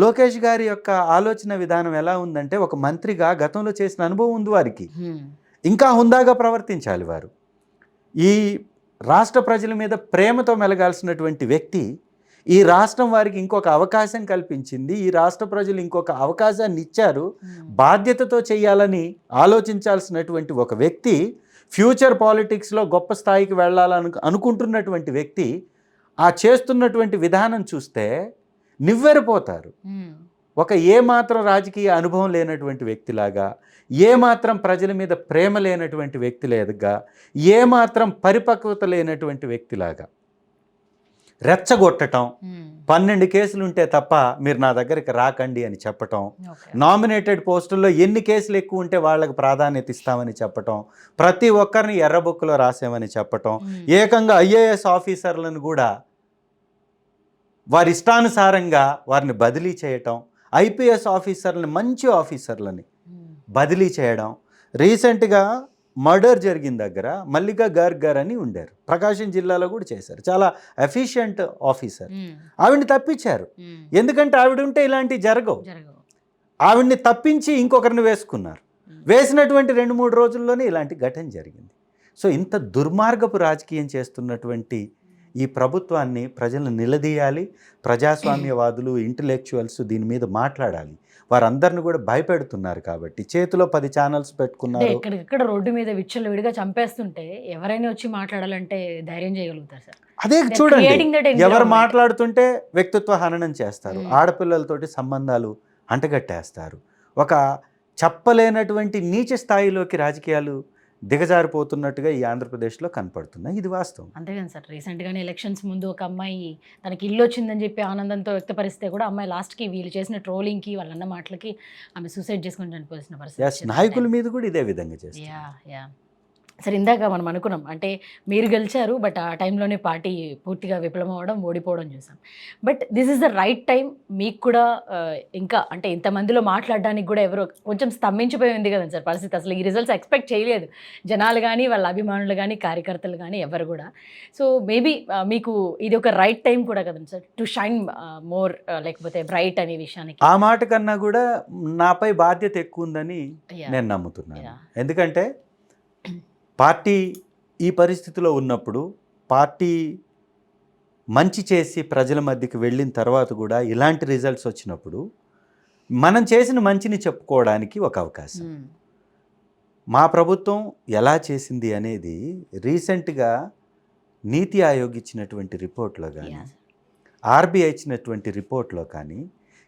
లోకేష్ గారి యొక్క ఆలోచన విధానం ఎలా ఉందంటే, ఒక మంత్రిగా గతంలో చేసిన అనుభవం ఉంది వారికి. ఇంకా హుందాగా ప్రవర్తించాలి వారు. ఈ రాష్ట్ర ప్రజల మీద ప్రేమతో మెలగాల్సినటువంటి వ్యక్తి ఈ రాష్ట్రం వారికి ఇంకొక అవకాశం కల్పించింది, ఈ రాష్ట్ర ప్రజలు ఇంకొక అవకాశాన్ని ఇచ్చారు, బాధ్యతతో చేయాలని ఆలోచించాల్సినటువంటి ఒక వ్యక్తి, ఫ్యూచర్ పాలిటిక్స్లో గొప్ప స్థాయికి వెళ్ళాలని అనుకుంటున్నటువంటి వ్యక్తి ఆ చేస్తున్నటువంటి విధానం చూస్తే నివ్వెరపోతారు. ఒక ఏమాత్రం రాజకీయ అనుభవం లేనటువంటి వ్యక్తిలాగా, ఏమాత్రం ప్రజల మీద ప్రేమ లేనటువంటి వ్యక్తి లేదుగా, ఏమాత్రం పరిపక్వత లేనటువంటి వ్యక్తిలాగా రెచ్చగొట్టడం, 12 కేసులు ఉంటే తప్ప మీరు నా దగ్గరికి రాకండి అని చెప్పటం, నామినేటెడ్ పోస్టుల్లో ఎన్ని కేసులు ఎక్కువ ఉంటే వాళ్ళకి ప్రాధాన్యత ఇస్తామని చెప్పటం, ప్రతి ఒక్కరిని ఎర్రబుక్కులో రాసామని చెప్పటం, ఏకంగా ఐఏఎస్ ఆఫీసర్లను కూడా వారి ఇష్టానుసారంగా వారిని బదిలీ చేయటం, ఐపీఎస్ ఆఫీసర్లని, మంచి ఆఫీసర్లని బదిలీ చేయడం. రీసెంట్గా మర్డర్ జరిగిన దగ్గర మల్లికా గార్గ్ గారు అని ఉండారు, ప్రకాశం జిల్లాలో కూడా చేశారు, చాలా ఎఫిషియంట్ ఆఫీసర్. ఆవిడ్ని తప్పించారు, ఎందుకంటే ఆవిడ ఉంటే ఇలాంటివి జరగవు. ఆవిడ్ని తప్పించి ఇంకొకరిని వేసుకున్నారు. వేసినటువంటి 2-3 రోజుల్లోనే ఇలాంటి ఘటన జరిగింది. సో ఇంత దుర్మార్గపు రాజకీయం చేస్తున్నటువంటి ఈ ప్రభుత్వాన్ని ప్రజలను నిలదీయాలి. ప్రజాస్వామ్యవాదులు, ఇంటలెక్చువల్స్ దీని మీద మాట్లాడాలి. వారందరిని కూడా భయపెడుతున్నారు కాబట్టి చేతిలో 10 ఛానల్స్ పెట్టుకున్నారు. ఎక్కడెక్కడ రోడ్డు మీద విచ్చలు విడిగా చంపేస్తుంటే ఎవరైనా వచ్చి మాట్లాడాలంటే ధైర్యం చేయగలుగుతారు సార్. అదే చూడండి, ఎవరు మాట్లాడుతుంటే వ్యక్తిత్వ హననం చేస్తారు, ఆడపిల్లలతోటి సంబంధాలు అంటగట్టేస్తారు. ఒక చెప్పలేనటువంటి నీచ స్థాయిలోకి రాజకీయాలు దిగజారిపోతున్నట్టుగా ఈ ఆంధ్రప్రదేశ్లో కనపడుతున్నాయి. ఇది వాస్తవం. అంతేగాని సార్, రీసెంట్గానే ఎలక్షన్స్ ముందు ఒక అమ్మాయి తనకి ఇల్లు వచ్చిందని చెప్పి ఆనందంతో వ్యక్తపరిస్తే కూడా అమ్మాయి లాస్ట్కి వీళ్ళు చేసిన ట్రోలింగ్కి, వాళ్ళన్న మాటలకి ఆమె సూసైడ్ చేసుకుని చనిపోసిన పరిస్థితి. నాయకుల మీద కూడా ఇదే విధంగా చేస్తారు. యా సరే, ఇందాక మనం అనుకున్నాం అంటే మీరు గెలిచారు, బట్ ఆ టైంలోనే పార్టీ పూర్తిగా విఫలం అవ్వడం, ఓడిపోవడం చూసాం. But this is the right time మీకు కూడా ఇంకా అంటే ఇంతమందిలో మాట్లాడడానికి కూడా ఎవరో కొంచెం స్తంభించిపోయింది కదండి సార్ పరిస్థితి. అసలు ఈ రిజల్ట్స్ ఎక్స్పెక్ట్ చేయలేదు జనాలు కానీ, వాళ్ళ అభిమానులు కానీ, కార్యకర్తలు కానీ ఎవరు కూడా. సో మేబీ మీకు ఇది ఒక రైట్ టైం కూడా కదండి సార్ టు షైన్ మోర్, లేకపోతే బ్రైట్ అనే విషయానికి. ఆ మాట కన్నా కూడా నాపై బాధ్యత ఎక్కువ ఉందని నేను నమ్ముతున్నాను. ఎందుకంటే పార్టీ ఈ పరిస్థితిలో ఉన్నప్పుడు, పార్టీ మంచి చేసి ప్రజల మధ్యకి వెళ్ళిన తర్వాత కూడా ఇలాంటి రిజల్ట్స్ వచ్చినప్పుడు మనం చేసిన మంచిని చెప్పుకోవడానికి ఒక అవకాశం. మా ప్రభుత్వం ఎలా చేసింది అనేది రీసెంట్గా నీతి ఆయోగ్ ఇచ్చినటువంటి రిపోర్ట్లో కానీ, ఆర్బీఐ ఇచ్చినటువంటి రిపోర్ట్లో కానీ,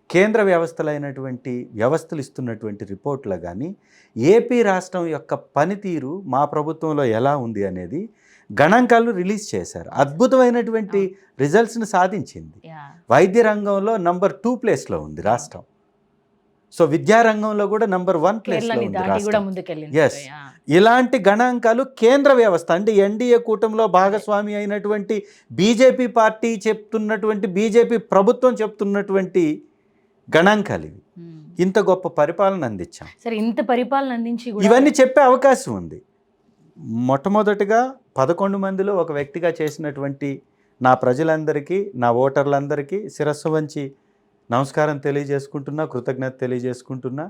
కేంద్ర వ్యవస్థలు ఇస్తున్నటువంటి రిపోర్ట్లో కానీ ఏపీ రాష్ట్రం యొక్క పనితీరు మా ప్రభుత్వంలో ఎలా ఉంది అనేది గణాంకాలు రిలీజ్ చేశారు. అద్భుతమైనటువంటి రిజల్ట్స్ని సాధించింది. వైద్య రంగంలో నంబర్ 2 ప్లేస్లో ఉంది రాష్ట్రం. సో విద్యారంగంలో కూడా నంబర్ 1 ప్లేస్లో ఉంది రాష్ట్రం. ఎస్, ఇలాంటి గణాంకాలు కేంద్ర వ్యవస్థ అంటే ఎన్డీఏ కూటమిలో భాగస్వామి అయినటువంటి బీజేపీ పార్టీ చెప్తున్నటువంటి, బీజేపీ ప్రభుత్వం చెప్తున్నటువంటి గణాంకాలు ఇవి. ఇంత గొప్ప పరిపాలన అందించాం సరే, ఇంత పరిపాలన అందించి ఇవన్నీ చెప్పే అవకాశం ఉంది. మొట్టమొదటిగా 11 మందిలో ఒక వ్యక్తిగా చేసినటువంటి నా ప్రజలందరికీ, నా ఓటర్లందరికీ శిరస్సు వంచి నమస్కారం తెలియజేసుకుంటున్నా, కృతజ్ఞత తెలియజేసుకుంటున్నా.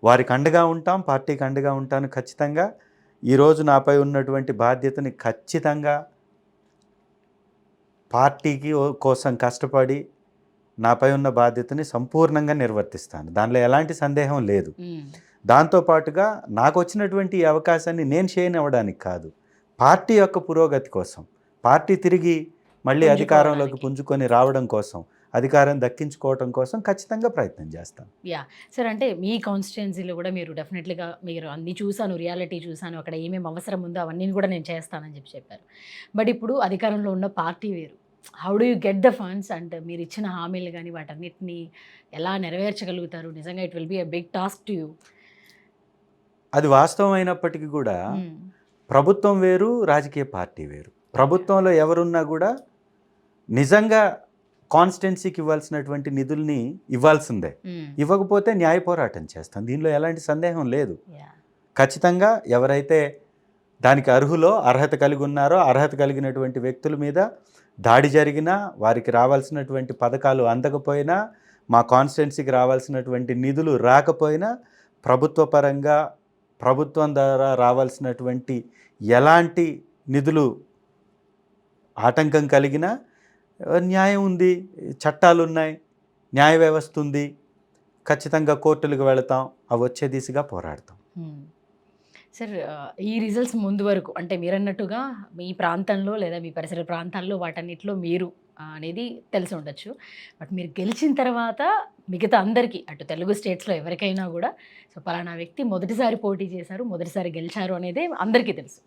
వారికి అండగా ఉంటాం, పార్టీకి అండగా ఉంటాను ఖచ్చితంగా. ఈరోజు నాపై ఉన్నటువంటి బాధ్యతని ఖచ్చితంగా పార్టీకి కోసం కష్టపడి నాపై ఉన్న బాధ్యతని సంపూర్ణంగా నిర్వర్తిస్తాను, దానిలో ఎలాంటి సందేహం లేదు. దాంతోపాటుగా నాకు వచ్చినటువంటి ఈ అవకాశాన్ని నేను చేయనివ్వడానికి కాదు, పార్టీ యొక్క పురోగతి కోసం, పార్టీ తిరిగి మళ్ళీ అధికారంలోకి పుంజుకొని రావడం కోసం, అధికారం దక్కించుకోవడం కోసం ఖచ్చితంగా ప్రయత్నం చేస్తాను. సార్, అంటే మీ కాన్స్టిట్యున్సీలో కూడా మీరు డెఫినెట్లీగా మీరు అన్నీ చూశాను, రియాలిటీ చూశాను, అక్కడ ఏమేమి అవసరం ఉందో అవన్నీ కూడా నేను చేస్తానని చెప్పారు. బట్ ఇప్పుడు అధికారంలో ఉన్న పార్టీ వేరు, how do you get the funds and మీరు ఇచ్చిన హామీలు కానీ వాటన్నిటిని ఎలా నెరవేర్చగలుగుతారు? నిజంగా it will be a big task to you. అది వాస్తవం అయినప్పటికీ కూడా ప్రభుత్వం వేరు, రాజకీయ పార్టీ వేరు. ప్రభుత్వంలో ఎవరున్నా కూడా నిజంగా కాన్స్టిట్యున్సీకి ఇవ్వాల్సినటువంటి నిధుల్ని ఇవ్వాల్సిందే. ఇవ్వకపోతే న్యాయ పోరాటం చేస్తాం, దీనిలో ఎలాంటి సందేహం లేదు. ఖచ్చితంగా ఎవరైతే దానికి అర్హత కలిగి ఉన్నారో, అర్హత కలిగినటువంటి వ్యక్తుల మీద దాడి జరిగినా, వారికి రావాల్సినటువంటి పథకాలు అందకపోయినా, మా కాన్స్టిట్యున్సీకి రావాల్సినటువంటి నిధులు రాకపోయినా, ప్రభుత్వ పరంగా ప్రభుత్వం ద్వారా రావాల్సినటువంటి ఎలాంటి నిధులు ఆటంకం కలిగినా న్యాయం ఉంది, చట్టాలు ఉన్నాయి, న్యాయ వ్యవస్థ ఉంది, ఖచ్చితంగా కోర్టులకు వెళతాం, అవి వచ్చే దిశగా పోరాడతాం. సార్, ఈ రిజల్ట్స్ ముందు వరకు అంటే మీరన్నట్టుగా మీ ప్రాంతంలో లేదా మీ పరిసర ప్రాంతాల్లో వాటన్నిటిలో మీరు అనేది తెలిసి ఉండొచ్చు. బట్ మీరు గెలిచిన తర్వాత మిగతా అందరికీ అటు తెలుగు స్టేట్స్లో ఎవరికైనా కూడా సో పలానా వ్యక్తి మొదటిసారి పోటీ చేశారు, మొదటిసారి గెలిచారు అనేది అందరికీ తెలుసు.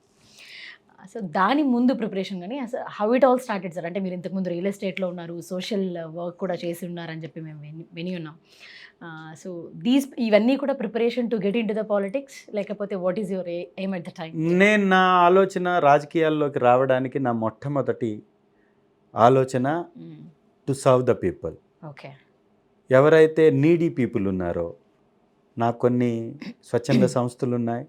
సో దాని ముందు ప్రిపరేషన్ కానీ అసలు how it all started sir? అంటే మీరు ఇంతకుముందు రియల్ ఎస్టేట్లో ఉన్నారు, సోషల్ వర్క్ కూడా చేసి ఉన్నారని చెప్పి మేము విని ఉన్నాం. సో ఇవన్నీ కూడా preparation to get in to the politics, లేకపోతే what is your aim at the time? నేను నా ఆలోచన రాజకీయాల్లోకి రావడానికి నా మొట్టమొదటి ఆలోచన to serve the people. Okay. ఎవరైతే నీడీ పీపుల్ ఉన్నారో, నాకు కొన్ని స్వచ్ఛంద సంస్థలు ఉన్నాయి,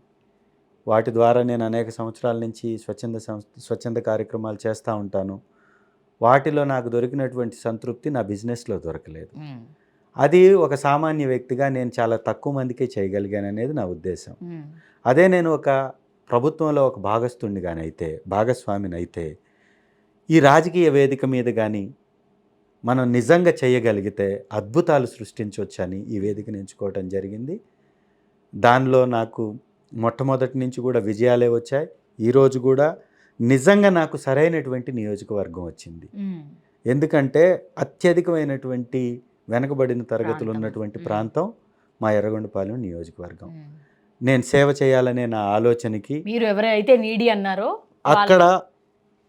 వాటి ద్వారా నేను అనేక సంవత్సరాల నుంచి స్వచ్ఛంద కార్యక్రమాలు చేస్తూ ఉంటాను. వాటిలో నాకు దొరికినటువంటి సంతృప్తి నా బిజినెస్లో దొరకలేదు. అది ఒక సామాన్య వ్యక్తిగా నేను చాలా తక్కువ మందికే చేయగలిగాను అనేది నా ఉద్దేశం. అదే నేను ఒక ప్రభుత్వంలో ఒక భాగస్వామినైతే ఈ రాజకీయ వేదిక మీద కానీ మనం నిజంగా చేయగలిగితే అద్భుతాలు సృష్టించవచ్చని ఈ వేదికను ఎంచుకోవటం జరిగింది. దానిలో నాకు మొట్టమొదటి నుంచి కూడా విజయాలే వచ్చాయి. ఈరోజు కూడా నిజంగా నాకు సరైనటువంటి నియోజకవర్గం వచ్చింది. ఎందుకంటే అత్యధికమైనటువంటి వెనకబడిన తరగతులు ఉన్నటువంటి ప్రాంతం మా ఎర్రగొండపాలెం నియోజకవర్గం. నేను సేవ చేయాలనే నా ఆలోచనకి మీరు ఎవరైతే నీడీ అన్నారో అక్కడ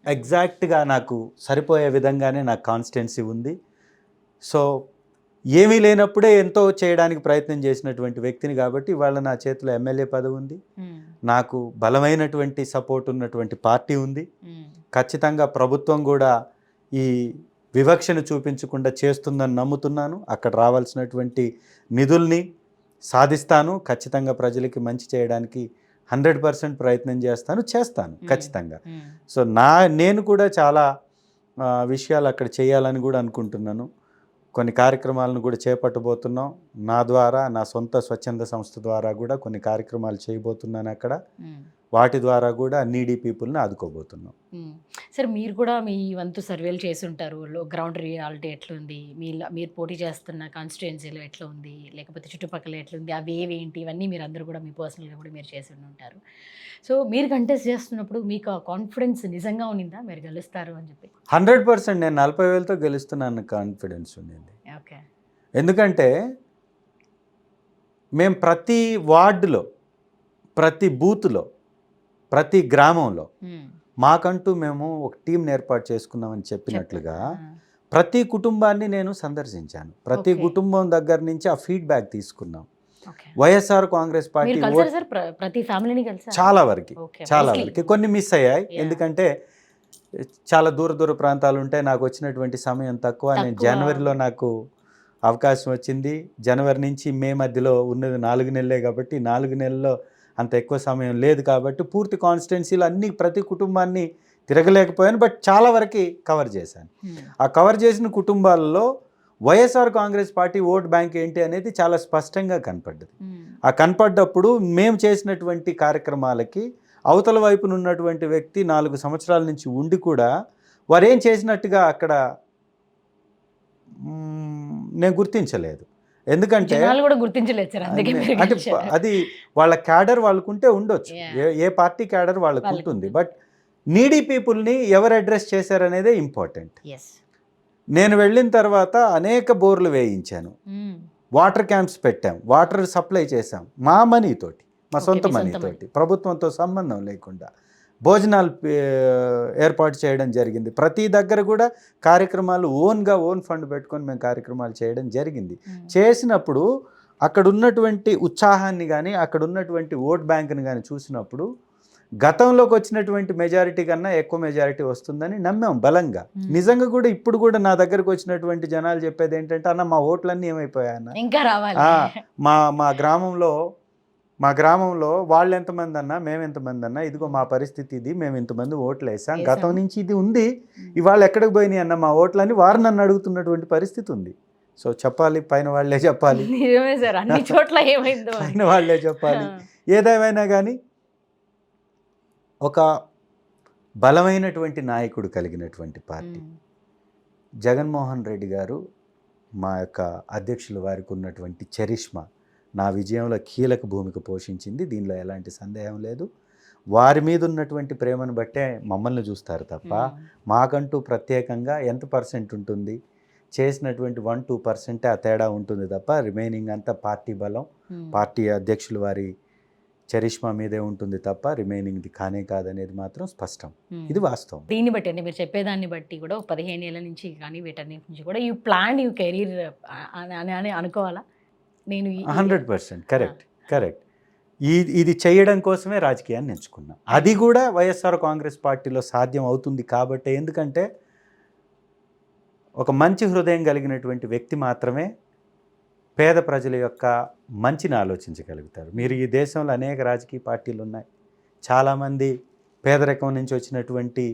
ఎగ్జాక్ట్గా నాకు సరిపోయే విధంగానే నాకు కాన్స్టిట్యున్సీ ఉంది. సో ఏమీ లేనప్పుడే ఎంతో చేయడానికి ప్రయత్నం చేసినటువంటి వ్యక్తిని కాబట్టి ఇవాళ నా చేతిలో ఎమ్మెల్యే పదవి ఉంది, నాకు బలమైనటువంటి సపోర్ట్ ఉన్నటువంటి పార్టీ ఉంది. ఖచ్చితంగా ప్రభుత్వం కూడా ఈ వివక్షను చూపించకుండా చేస్తుందని నమ్ముతున్నాను. అక్కడ రావాల్సినటువంటి నిధుల్ని సాధిస్తాను. ఖచ్చితంగా ప్రజలకి మంచి చేయడానికి 100% ప్రయత్నం చేస్తాను ఖచ్చితంగా. సో నేను కూడా చాలా విషయాలు అక్కడ చేయాలని కూడా అనుకుంటున్నాను. కొన్ని కార్యక్రమాలను కూడా చేపట్టబోతున్నాం. నా ద్వారా, నా సొంత స్వచ్ఛంద సంస్థ ద్వారా కూడా కొన్ని కార్యక్రమాలు చేయబోతున్నాను అక్కడ. వాటి ద్వారా కూడా నీడీ పీపుల్ని ఆదుకోబోతున్నాం. సార్, మీరు కూడా మీ వంతు సర్వేలు చేసి ఉంటారు. గ్రౌండ్ రియాలిటీ ఎట్లుంది, మీరు పోటీ చేస్తున్న కాన్స్టిట్యుయెన్సీలో ఎట్లా ఉంది, లేకపోతే చుట్టుపక్కల ఎట్లుంది, అవి ఏవేంటి, ఇవన్నీ మీరు అందరూ కూడా మీ పర్సనల్గా కూడా మీరు చేసి ఉంటారు. సో మీరు కంటెస్ట్ చేస్తున్నప్పుడు మీకు ఆ కాన్ఫిడెన్స్ నిజంగా ఉన్నిందా మీరు గెలుస్తారు అని చెప్పి? 100% నేను 40,000తో గెలుస్తున్నాను కాన్ఫిడెన్స్ ఉండింది. ఓకే. ఎందుకంటే మేము ప్రతి వార్డులో, ప్రతి బూత్లో, ప్రతి గ్రామంలో మాకంటూ మేము ఒక టీంని ఏర్పాటు చేసుకున్నామని చెప్పినట్లుగా ప్రతి కుటుంబాన్ని నేను సందర్శించాను. ప్రతి కుటుంబం దగ్గర నుంచి ఆ ఫీడ్బ్యాక్ తీసుకున్నాం. వైఎస్ఆర్ కాంగ్రెస్ పార్టీ చాలా వరకు కొన్ని మిస్ అయ్యాయి. ఎందుకంటే చాలా దూర ప్రాంతాలు ఉంటాయి. నాకు వచ్చినటువంటి సమయం తక్కువ. నేను జనవరిలో నాకు అవకాశం వచ్చింది. జనవరి నుంచి మే మధ్యలో ఉన్నది 4 నెలలే కాబట్టి 4 నెలల్లో అంత ఎక్కువ సమయం లేదు కాబట్టి పూర్తి కాన్స్టిట్యున్సీలు అన్ని ప్రతి కుటుంబాన్ని తిరగలేకపోయాను. బట్ చాలా వరకు కవర్ చేశాను. ఆ కవర్ చేసిన కుటుంబాలలో YSR Congress party vote bank ఏంటి అనేది చాలా స్పష్టంగా కనపడ్డది. ఆ కనపడ్డప్పుడు మేము చేసినటువంటి కార్యక్రమాలకి అవతల వైపున ఉన్నటువంటి వ్యక్తి 4 సంవత్సరాల నుంచి ఉండి కూడా వారు ఏం చేసినట్టుగా అక్కడ నేను గుర్తించలేదు. ఎందుకంటే అంటే అది వాళ్ళ క్యాడర్ వాళ్ళకుంటే ఉండొచ్చు, ఏ పార్టీ క్యాడర్ వాళ్ళకు ఉంటుంది. బట్ నీడీ పీపుల్ని ఎవరు అడ్రస్ చేశారనేదే ఇంపార్టెంట్. నేను వెళ్ళిన తర్వాత అనేక బోర్లు వేయించాను, వాటర్ క్యాంప్స్ పెట్టాం, వాటర్ సప్లై చేశాం మా మనీతోటి, మా సొంత మనీతోటి, ప్రభుత్వంతో సంబంధం లేకుండా. భోజనాలు ఏర్పాటు చేయడం జరిగింది. ప్రతి దగ్గర కూడా కార్యక్రమాలు ఓన్ ఫండ్ పెట్టుకొని మేము కార్యక్రమాలు చేయడం జరిగింది. చేసినప్పుడు అక్కడ ఉన్నటువంటి ఉత్సాహాన్ని కానీ అక్కడ ఉన్నటువంటి ఓట్ బ్యాంక్ని కానీ చూసినప్పుడు గతంలోకి వచ్చినటువంటి మెజారిటీ కన్నా ఎక్కువ మెజారిటీ వస్తుందని నమ్మాం బలంగా. నిజంగా కూడా ఇప్పుడు కూడా నా దగ్గరకు వచ్చినటువంటి జనాలు చెప్పేది ఏంటంటే, అన్న మా ఓట్లన్నీ ఏమైపోయాయన్న, ఇంకా రావాలి. మా గ్రామంలో వాళ్ళు ఎంతమంది అన్నా మేము ఎంతమంది అన్నా, ఇదిగో మా పరిస్థితి ఇది, మేము ఇంతమంది ఓట్లు వేసాం, గతం నుంచి ఇది ఉంది, ఇవాళ ఎక్కడికి పోయినాయి అన్న మా ఓట్లని వారు నన్ను అడుగుతున్నటువంటి పరిస్థితి ఉంది. సో చెప్పాలి, పైన వాళ్ళే చెప్పాలి. నిజమే సార్, అన్ని చోట్ల ఏమైందో పైన వాళ్ళే చెప్పాలి. ఏదేమైనా కానీ ఒక బలమైనటువంటి నాయకుడు కలిగినటువంటి పార్టీ జగన్మోహన్ రెడ్డి గారు, మా యొక్క అధ్యక్షుల వారికి ఉన్నటువంటి చరిష్మా నా విజయంలో కీలక భూమిక పోషించింది. దీనిలో ఎలాంటి సందేహం లేదు. వారి మీద ఉన్నటువంటి ప్రేమను బట్టే మమ్మల్ని చూస్తారు తప్ప మాకంటూ ప్రత్యేకంగా ఎంత పర్సెంట్ ఉంటుంది, చేసినటువంటి 1-2% ఆ తేడా ఉంటుంది తప్ప రిమైనింగ్ అంతా పార్టీ బలం, పార్టీ అధ్యక్షుల వారి చరిష్మా మీదే ఉంటుంది తప్ప రిమైనింగ్ది కానే కాదనేది మాత్రం స్పష్టం. ఇది వాస్తవం. దీన్ని బట్టి అంటే మీరు చెప్పేదాన్ని బట్టి కూడా 15 ఏళ్ళ నుంచి కానీ వీటన్నిటి నుంచి కూడా యూ ప్లాన్ యూ కెరీర్ అని అనుకోవాలా? నేను 100% కరెక్ట్. ఇది చేయడం కోసమే రాజకీయాన్ని ఎంచుకున్నా. అది కూడా వైఎస్ఆర్ కాంగ్రెస్ పార్టీలో సాధ్యం అవుతుంది కాబట్టి. ఎందుకంటే ఒక మంచి హృదయం కలిగినటువంటి వ్యక్తి మాత్రమే పేద ప్రజల యొక్క మంచిని ఆలోచించగలుగుతారు. మీరు ఈ దేశంలో అనేక రాజకీయ పార్టీలు ఉన్నాయి, చాలామంది పేదరికం నుంచి వచ్చినటువంటి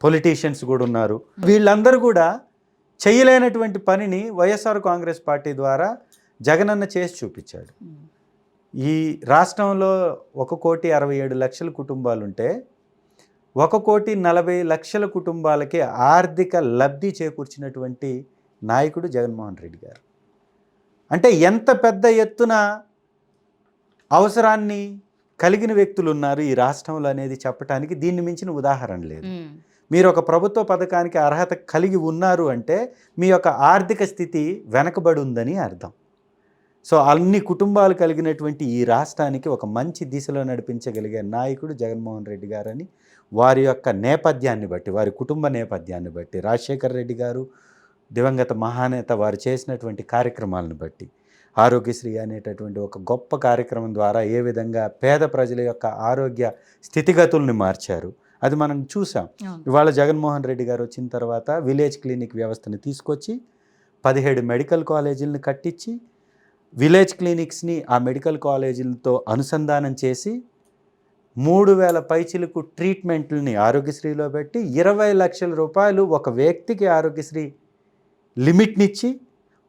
పొలిటీషియన్స్ కూడా ఉన్నారు. వీళ్ళందరూ కూడా చేయలేనటువంటి పనిని వైఎస్ఆర్ కాంగ్రెస్ పార్టీ ద్వారా జగనన్న చేసి చూపించాడు. ఈ రాష్ట్రంలో 1,67,00,000 కుటుంబాలుంటే 1,40,00,000 కుటుంబాలకి ఆర్థిక లబ్ధి చేకూర్చినటువంటి నాయకుడు జగన్మోహన్ రెడ్డి గారు. అంటే ఎంత పెద్ద ఎత్తున అవసరాన్ని కలిగిన వ్యక్తులు ఉన్నారు ఈ రాష్ట్రంలో అనేది చెప్పడానికి దీన్ని మించిన ఉదాహరణ లేదు. మీరు ఒక ప్రభుత్వ పథకానికి అర్హత కలిగి ఉన్నారు అంటే మీ యొక్క ఆర్థిక స్థితి వెనకబడి ఉందని అర్థం. సో అన్ని కుటుంబాలు కలిగినటువంటి ఈ రాష్ట్రానికి ఒక మంచి దిశలో నడిపించగలిగే నాయకుడు జగన్మోహన్ రెడ్డి గారని వారి యొక్క నేపథ్యాన్ని బట్టి, వారి కుటుంబ నేపథ్యాన్ని బట్టి, రాజశేఖర్ రెడ్డి గారు దివంగత మహానేత వారు చేసినటువంటి కార్యక్రమాలను బట్టి, ఆరోగ్యశ్రీ అనేటటువంటి ఒక గొప్ప కార్యక్రమం ద్వారా ఏ విధంగా పేద ప్రజల యొక్క ఆరోగ్య స్థితిగతుల్ని మార్చారు అది మనం చూసాం. ఇవాళ జగన్మోహన్ రెడ్డి గారు వచ్చిన తర్వాత విలేజ్ క్లినిక్ వ్యవస్థని తీసుకొచ్చి 17 మెడికల్ కాలేజీలను కట్టించి విలేజ్ క్లినిక్స్ని ఆ మెడికల్ కాలేజీలతో అనుసంధానం చేసి 3,000 పైచిలకు ట్రీట్మెంట్లని ఆరోగ్యశ్రీలో పెట్టి 20 లక్షల రూపాయలు ఒక వ్యక్తికి ఆరోగ్యశ్రీ లిమిట్నిచ్చి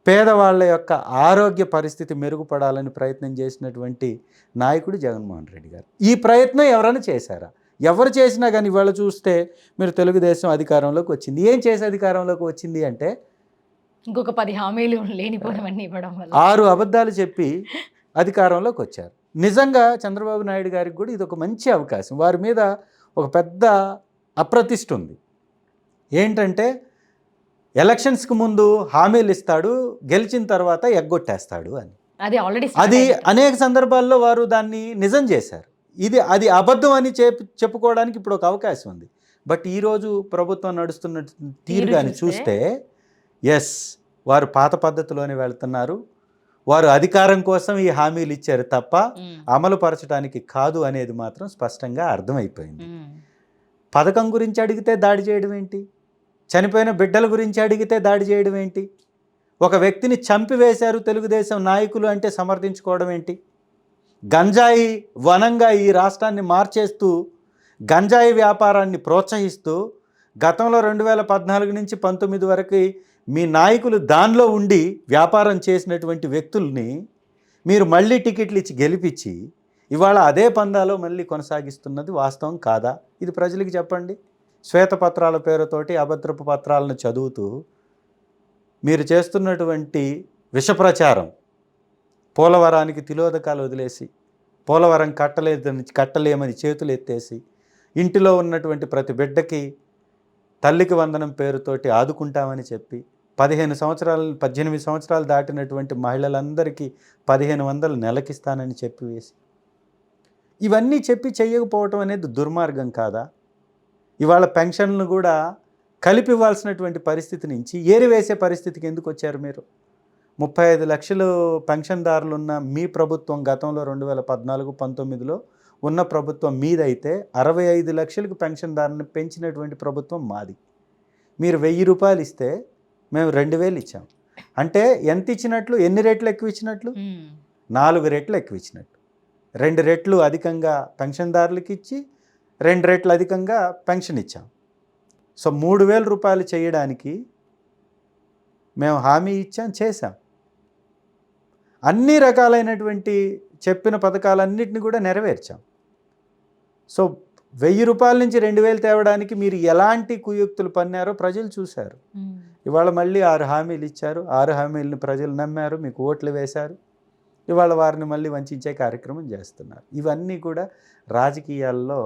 పేదవాళ్ళ యొక్క ఆరోగ్య పరిస్థితి మెరుగుపడాలని ప్రయత్నం చేసినటువంటి నాయకుడు జగన్మోహన్ రెడ్డి గారు. ఈ ప్రయత్నం ఎవరైనా చేశారా? ఎవరు చేసినా కానీ ఇవాళ చూస్తే మీరు తెలుగుదేశం అధికారంలోకి వచ్చింది. ఏం చేసి అధికారంలోకి వచ్చింది అంటే ఇంకొక 10 హామీలు లేనిపోయినవన్నీ ఇవ్వడం వల్ల 6 అబద్ధాలు చెప్పి అధికారంలోకి వచ్చారు. నిజంగా చంద్రబాబు నాయుడు గారికి కూడా ఇది ఒక మంచి అవకాశం. వారి మీద ఒక పెద్ద అప్రతిష్ఠ ఉంది. ఏంటంటే ఎలక్షన్స్కి ముందు హామీలు ఇస్తాడు, గెలిచిన తర్వాత ఎగ్గొట్టేస్తాడు అని. అది అనేక సందర్భాల్లో వారు దాన్ని నిజం చేశారు. అది అబద్ధం అని చెప్పుకోవడానికి ఇప్పుడు ఒక అవకాశం ఉంది. బట్ ఈరోజు ప్రభుత్వం నడుస్తున్న తీరు కానీ చూస్తే ఎస్, వారు పాత పద్ధతిలోనే వెళ్తున్నారు. వారు అధికారం కోసం ఈ హామీలు ఇచ్చారు తప్ప అమలు పరచడానికి కాదు అనేది మాత్రం స్పష్టంగా అర్థమైపోయింది. పథకం గురించి అడిగితే దాడి చేయడం ఏంటి? చనిపోయిన బిడ్డల గురించి అడిగితే దాడి చేయడం ఏంటి? ఒక వ్యక్తిని చంపివేశారు తెలుగుదేశం నాయకులు అంటే సమర్థించుకోవడం ఏంటి? గంజాయి వనంగా ఈ రాష్ట్రాన్ని మార్చేస్తూ గంజాయి వ్యాపారాన్ని ప్రోత్సహిస్తూ గతంలో 2014 నుంచి 19 వరకు మీ నాయకులు దానిలో ఉండి వ్యాపారం చేసినటువంటి వ్యక్తుల్ని మీరు మళ్ళీ టికెట్లు ఇచ్చి గెలిపించి ఇవాళ అదే పందాలో మళ్ళీ కొనసాగిస్తున్నది వాస్తవం కాదా? ఇది ప్రజలకు చెప్పండి. శ్వేతపత్రాల పేరుతోటి అభద్రపు పత్రాలను చదువుతూ మీరు చేస్తున్నటువంటి విషప్రచారం, పోలవరానికి తిలోదకాలు వదిలేసి పోలవరం కట్టలేమని చేతులు ఎత్తేసి ఇంటిలో ఉన్నటువంటి ప్రతి బిడ్డకి తల్లికి వందనం పేరుతోటి ఆదుకుంటామని చెప్పి 18 సంవత్సరాలు దాటినటువంటి మహిళలందరికీ 1,500 నెలకిస్తానని చెప్పి వేసి ఇవన్నీ చెప్పి చెయ్యకపోవటం అనేది దుర్మార్గం కాదా? ఇవాళ పెన్షన్లు కూడా కలిపి ఇవ్వాల్సినటువంటి పరిస్థితి నుంచి ఏరివేసే పరిస్థితికి ఎందుకు వచ్చారు మీరు? 35 లక్షలు పెన్షన్దారులు ఉన్న మీ ప్రభుత్వం గతంలో 2014-19లో ఉన్న ప్రభుత్వం మీదైతే 65 లక్షలకు పెన్షన్దారుని పెంచినటువంటి ప్రభుత్వం మాది. మీరు 1000 రూపాయలు ఇస్తే మేము 2000 ఇచ్చాం. అంటే ఎంత ఇచ్చినట్లు? ఎన్ని రెట్లు ఎక్కువ ఇచ్చినట్లు? 4 రెట్లు ఎక్కువ ఇచ్చినట్టు. 2 రెట్లు అధికంగా పెన్షన్దారులకి ఇచ్చి 2 రెట్లు అధికంగా పెన్షన్ ఇచ్చాం. సో 3000 రూపాయలు చేయడానికి మేము హామీ ఇచ్చాం, చేశాం. అన్ని రకాలైనటువంటి చెప్పిన పథకాలన్నింటినీ కూడా నెరవేర్చాం. సో 1000 రూపాయల నుంచి 2000 తేవడానికి మీరు ఎలాంటి కుయుక్తులు పన్నారో ప్రజలు చూశారు. ఇవాళ మళ్ళీ 6 హామీలు ఇచ్చారు. 6 హామీలను ప్రజలు నమ్మారు, మీకు ఓట్లు వేశారు. ఇవాళ వారిని మళ్ళీ వంచే కార్యక్రమం చేస్తున్నారు. ఇవన్నీ కూడా రాజకీయాల్లో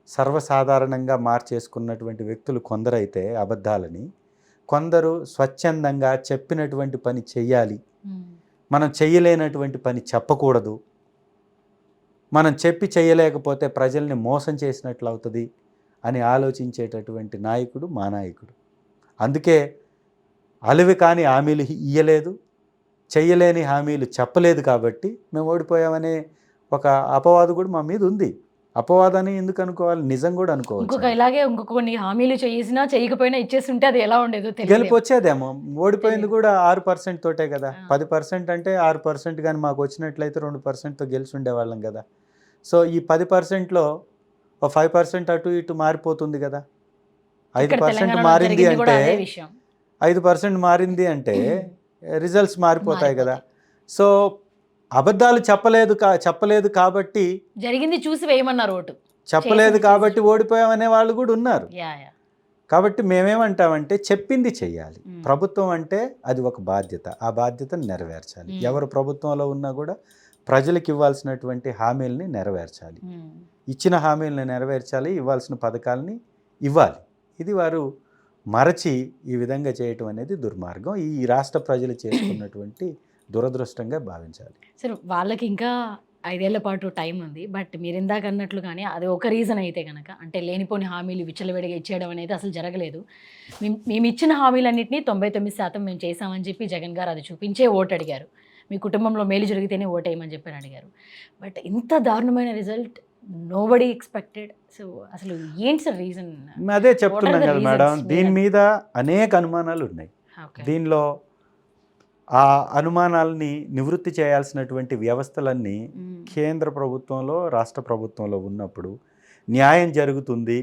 సర్వసాధారణంగా మార్చేసుకున్నటువంటి వ్యక్తులు కొందరైతే అబద్ధాలని, కొందరు స్వచ్ఛందంగా చెప్పినటువంటి పని చెయ్యాలి, మనం చెయ్యలేనటువంటి పని చెప్పకూడదు, మనం చెప్పి చేయలేకపోతే ప్రజల్ని మోసం చేసినట్లు అవుతుంది అని ఆలోచించేటటువంటి నాయకుడు మా నాయకుడు. అందుకే అలివి కాని హామీలు ఇయ్యలేదు, చెయ్యలేని హామీలు చెప్పలేదు కాబట్టి మేము ఓడిపోయామనే ఒక అపవాదు కూడా మా మీద ఉంది. అపవాదాన్ని ఎందుకు అనుకోవాలి, నిజం కూడా అనుకోవచ్చు. ఇలాగే ఇంకొక కొన్ని హామీలు చేసినా చేయకపోయినా ఇచ్చేస్తుంటే అది ఎలా ఉండేదో గెలుపు వచ్చేదేమో. ఓడిపోయింది కూడా 6% తోటే కదా. 10% అంటే 6%, కానీ మాకు వచ్చినట్లయితే 2%తో గెలిచి ఉండేవాళ్ళం కదా. సో ఈ 10%లో 5% అటు ఇటు మారిపోతుంది కదా. 5% మారింది అంటే 5% మారింది అంటే రిజల్ట్స్ మారిపోతాయి కదా. సో అబద్ధాలు చెప్పలేదు కాబట్టి జరిగింది చూసి వేయమన్నారు ఓటు. చెప్పలేదు కాబట్టి ఓడిపోయామనే వాళ్ళు కూడా ఉన్నారు. కాబట్టి మేమేమంటామంటే చెప్పింది చెయ్యాలి. ప్రభుత్వం అంటే అది ఒక బాధ్యత, ఆ బాధ్యతను నెరవేర్చాలి. ఎవరు ప్రభుత్వంలో ఉన్నా కూడా ప్రజలకు ఇవ్వాల్సినటువంటి హామీలని నెరవేర్చాలి, ఇచ్చిన హామీలను నెరవేర్చాలి, ఇవ్వాల్సిన పథకాలని ఇవ్వాలి. ఇది వారు మరచి ఈ విధంగా చేయటం అనేది దుర్మార్గం. ఈ రాష్ట్ర ప్రజలు చేసుకున్నటువంటి దురదృష్టంగా భావించాలి. సరే, వాళ్ళకి ఇంకా 5 ఏళ్ల పాటు టైం ఉంది. బట్ మీరు ఇందాక అన్నట్లుగానే అది ఒక రీజన్ అయితే కనుక, అంటే లేనిపోని హామీలు విచ్చలవిడిగా ఇచ్చేయడం అనేది అసలు జరగలేదు. మేము ఇచ్చిన హామీలన్నింటినీ 99% మేము చేసామని చెప్పి జగన్ గారు అది చూపించే ఓటు అడిగారు. మీ కుటుంబంలో మేలు జరిగితేనే ఓటేయమని చెప్పి అడిగారు. బట్ ఇంత దారుణమైన రిజల్ట్ నోబడీ ఎక్స్పెక్టెడ్. సో అసలు ఏంటి సార్ రీజన్? అదే చెప్తున్నాం కదా మేడం, దీని మీద అనేక అనుమానాలు ఉన్నాయి. దీనిలో ఆ అనుమానాలని నివృత్తి చేయాల్సినటువంటి వ్యవస్థలన్నీ కేంద్ర ప్రభుత్వంలో, రాష్ట్ర ప్రభుత్వంలో ఉన్నప్పుడు న్యాయం జరుగుతుంది,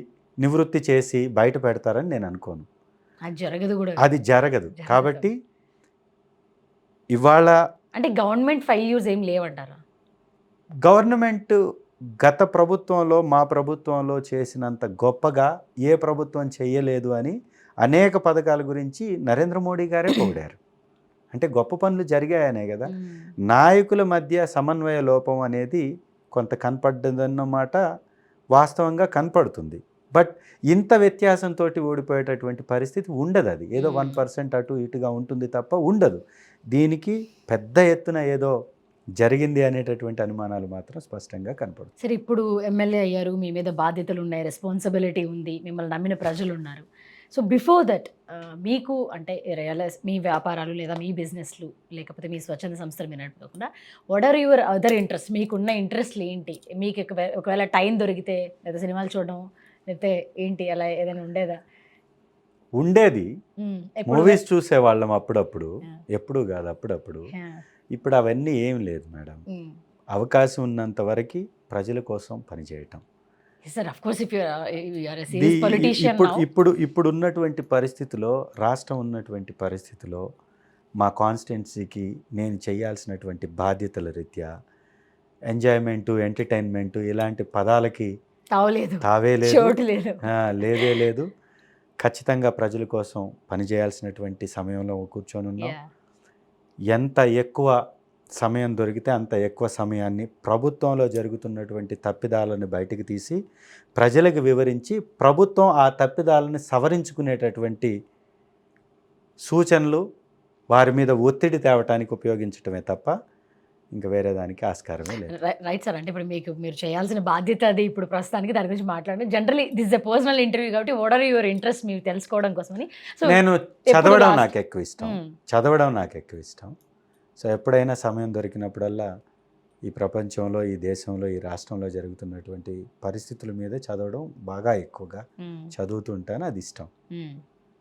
నివృత్తి చేసి బయట పెడతారని నేను అనుకోను. అది జరగదు. కాబట్టి ఇవాళ అంటే గవర్నమెంట్ 5 years ఏం లేవంటారా? గవర్నమెంట్ గత ప్రభుత్వంలో, మా ప్రభుత్వంలో చేసినంత గొప్పగా ఏ ప్రభుత్వం చేయలేదు అని అనేక పథకాల గురించి నరేంద్ర మోడీ గారే పొగిడారు. అంటే గొప్ప పనులు జరిగాయనే కదా. నాయకుల మధ్య సమన్వయ లోపం అనేది కొంత కనపడ్డదన్నమాట వాస్తవంగా కనపడుతుంది. బట్ ఇంత వ్యత్యాసంతో ఓడిపోయేటటువంటి పరిస్థితి ఉండదు. అది ఏదో 1% అటు ఇటుగా ఉంటుంది తప్ప ఉండదు. దీనికి పెద్ద ఎత్తున ఏదో జరిగింది అనేటటువంటి అనుమానాలు మాత్రం స్పష్టంగా కనపడుతుంది. సరే, ఇప్పుడు ఎమ్మెల్యే అయ్యారు, మీ మీద బాధ్యతలు ఉన్నాయి, రెస్పాన్సిబిలిటీ ఉంది, మిమ్మల్ని నమ్మిన ప్రజలు ఉన్నారు. సో బిఫోర్ దట్ మీకు అంటే మీ వ్యాపారాలు లేదా మీ బిజినెస్లు లేకపోతే మీ స్వచ్ఛంద సంస్థలు మీరు నడుపుకోకుండా what are your other interest? మీకున్న ఇంట్రెస్ట్లు ఏంటి? మీకు ఒకవేళ టైం దొరికితే లేదా సినిమాలు చూడడం లేకపోతే ఏంటి, అలా ఏదైనా ఉండేదా? ఉండేది. మూవీస్ చూసేవాళ్ళం అప్పుడప్పుడు, ఎప్పుడు కాదు అప్పుడప్పుడు. ఇప్పుడు అవన్నీ ఏం లేదు మేడం. అవకాశం ఉన్నంత వరకు ప్రజల కోసం పనిచేయటం. ఇప్పుడు ఉన్నటువంటి పరిస్థితిలో, రాష్ట్రం ఉన్నటువంటి పరిస్థితిలో మా కాన్స్టిట్యున్సీకి నేను చేయాల్సినటువంటి బాధ్యతల రీత్యా ఎంజాయ్మెంటు, ఎంటర్టైన్మెంటు ఇలాంటి పదాలకి తావే లేదే లేదు. ఖచ్చితంగా ప్రజల కోసం పనిచేయాల్సినటువంటి సమయంలో కూర్చొని ఉన్నాం. ఎంత ఎక్కువ సమయం దొరికితే అంత ఎక్కువ సమయాన్ని ప్రభుత్వంలో జరుగుతున్నటువంటి తప్పిదాలను బయటికి తీసి ప్రజలకు వివరించి ప్రభుత్వం ఆ తప్పిదాలను సవరించుకునేటటువంటి సూచనలు వారి మీద ఒత్తిడి తేవటానికి ఉపయోగించటమే తప్ప ఇంకా వేరే దానికి ఆస్కారమే లేదు. Right sir. అంటే ఇప్పుడు మీరు చేయాల్సిన బాధ్యత అది ఇప్పుడు ప్రస్తుతానికి దాని గురించి మాట్లాడండి. Generally this a personal interview కాబట్టి వాట్ ఆర్ యువర్ ఇంట్రెస్ట్ మీరు తెలుసుకోవడం కోసమని. సో నేను ఎప్పుడు చదవడం లాస్ట్ నాకు ఎక్కువ ఇష్టం. సో ఎప్పుడైనా సమయం దొరికినప్పుడల్లా ఈ ప్రపంచంలో, ఈ దేశంలో, ఈ రాష్ట్రంలో జరుగుతున్నటువంటి పరిస్థితుల మీద చదవడం బాగా ఎక్కువగా చదువుతుంటాను. అది ఇష్టం.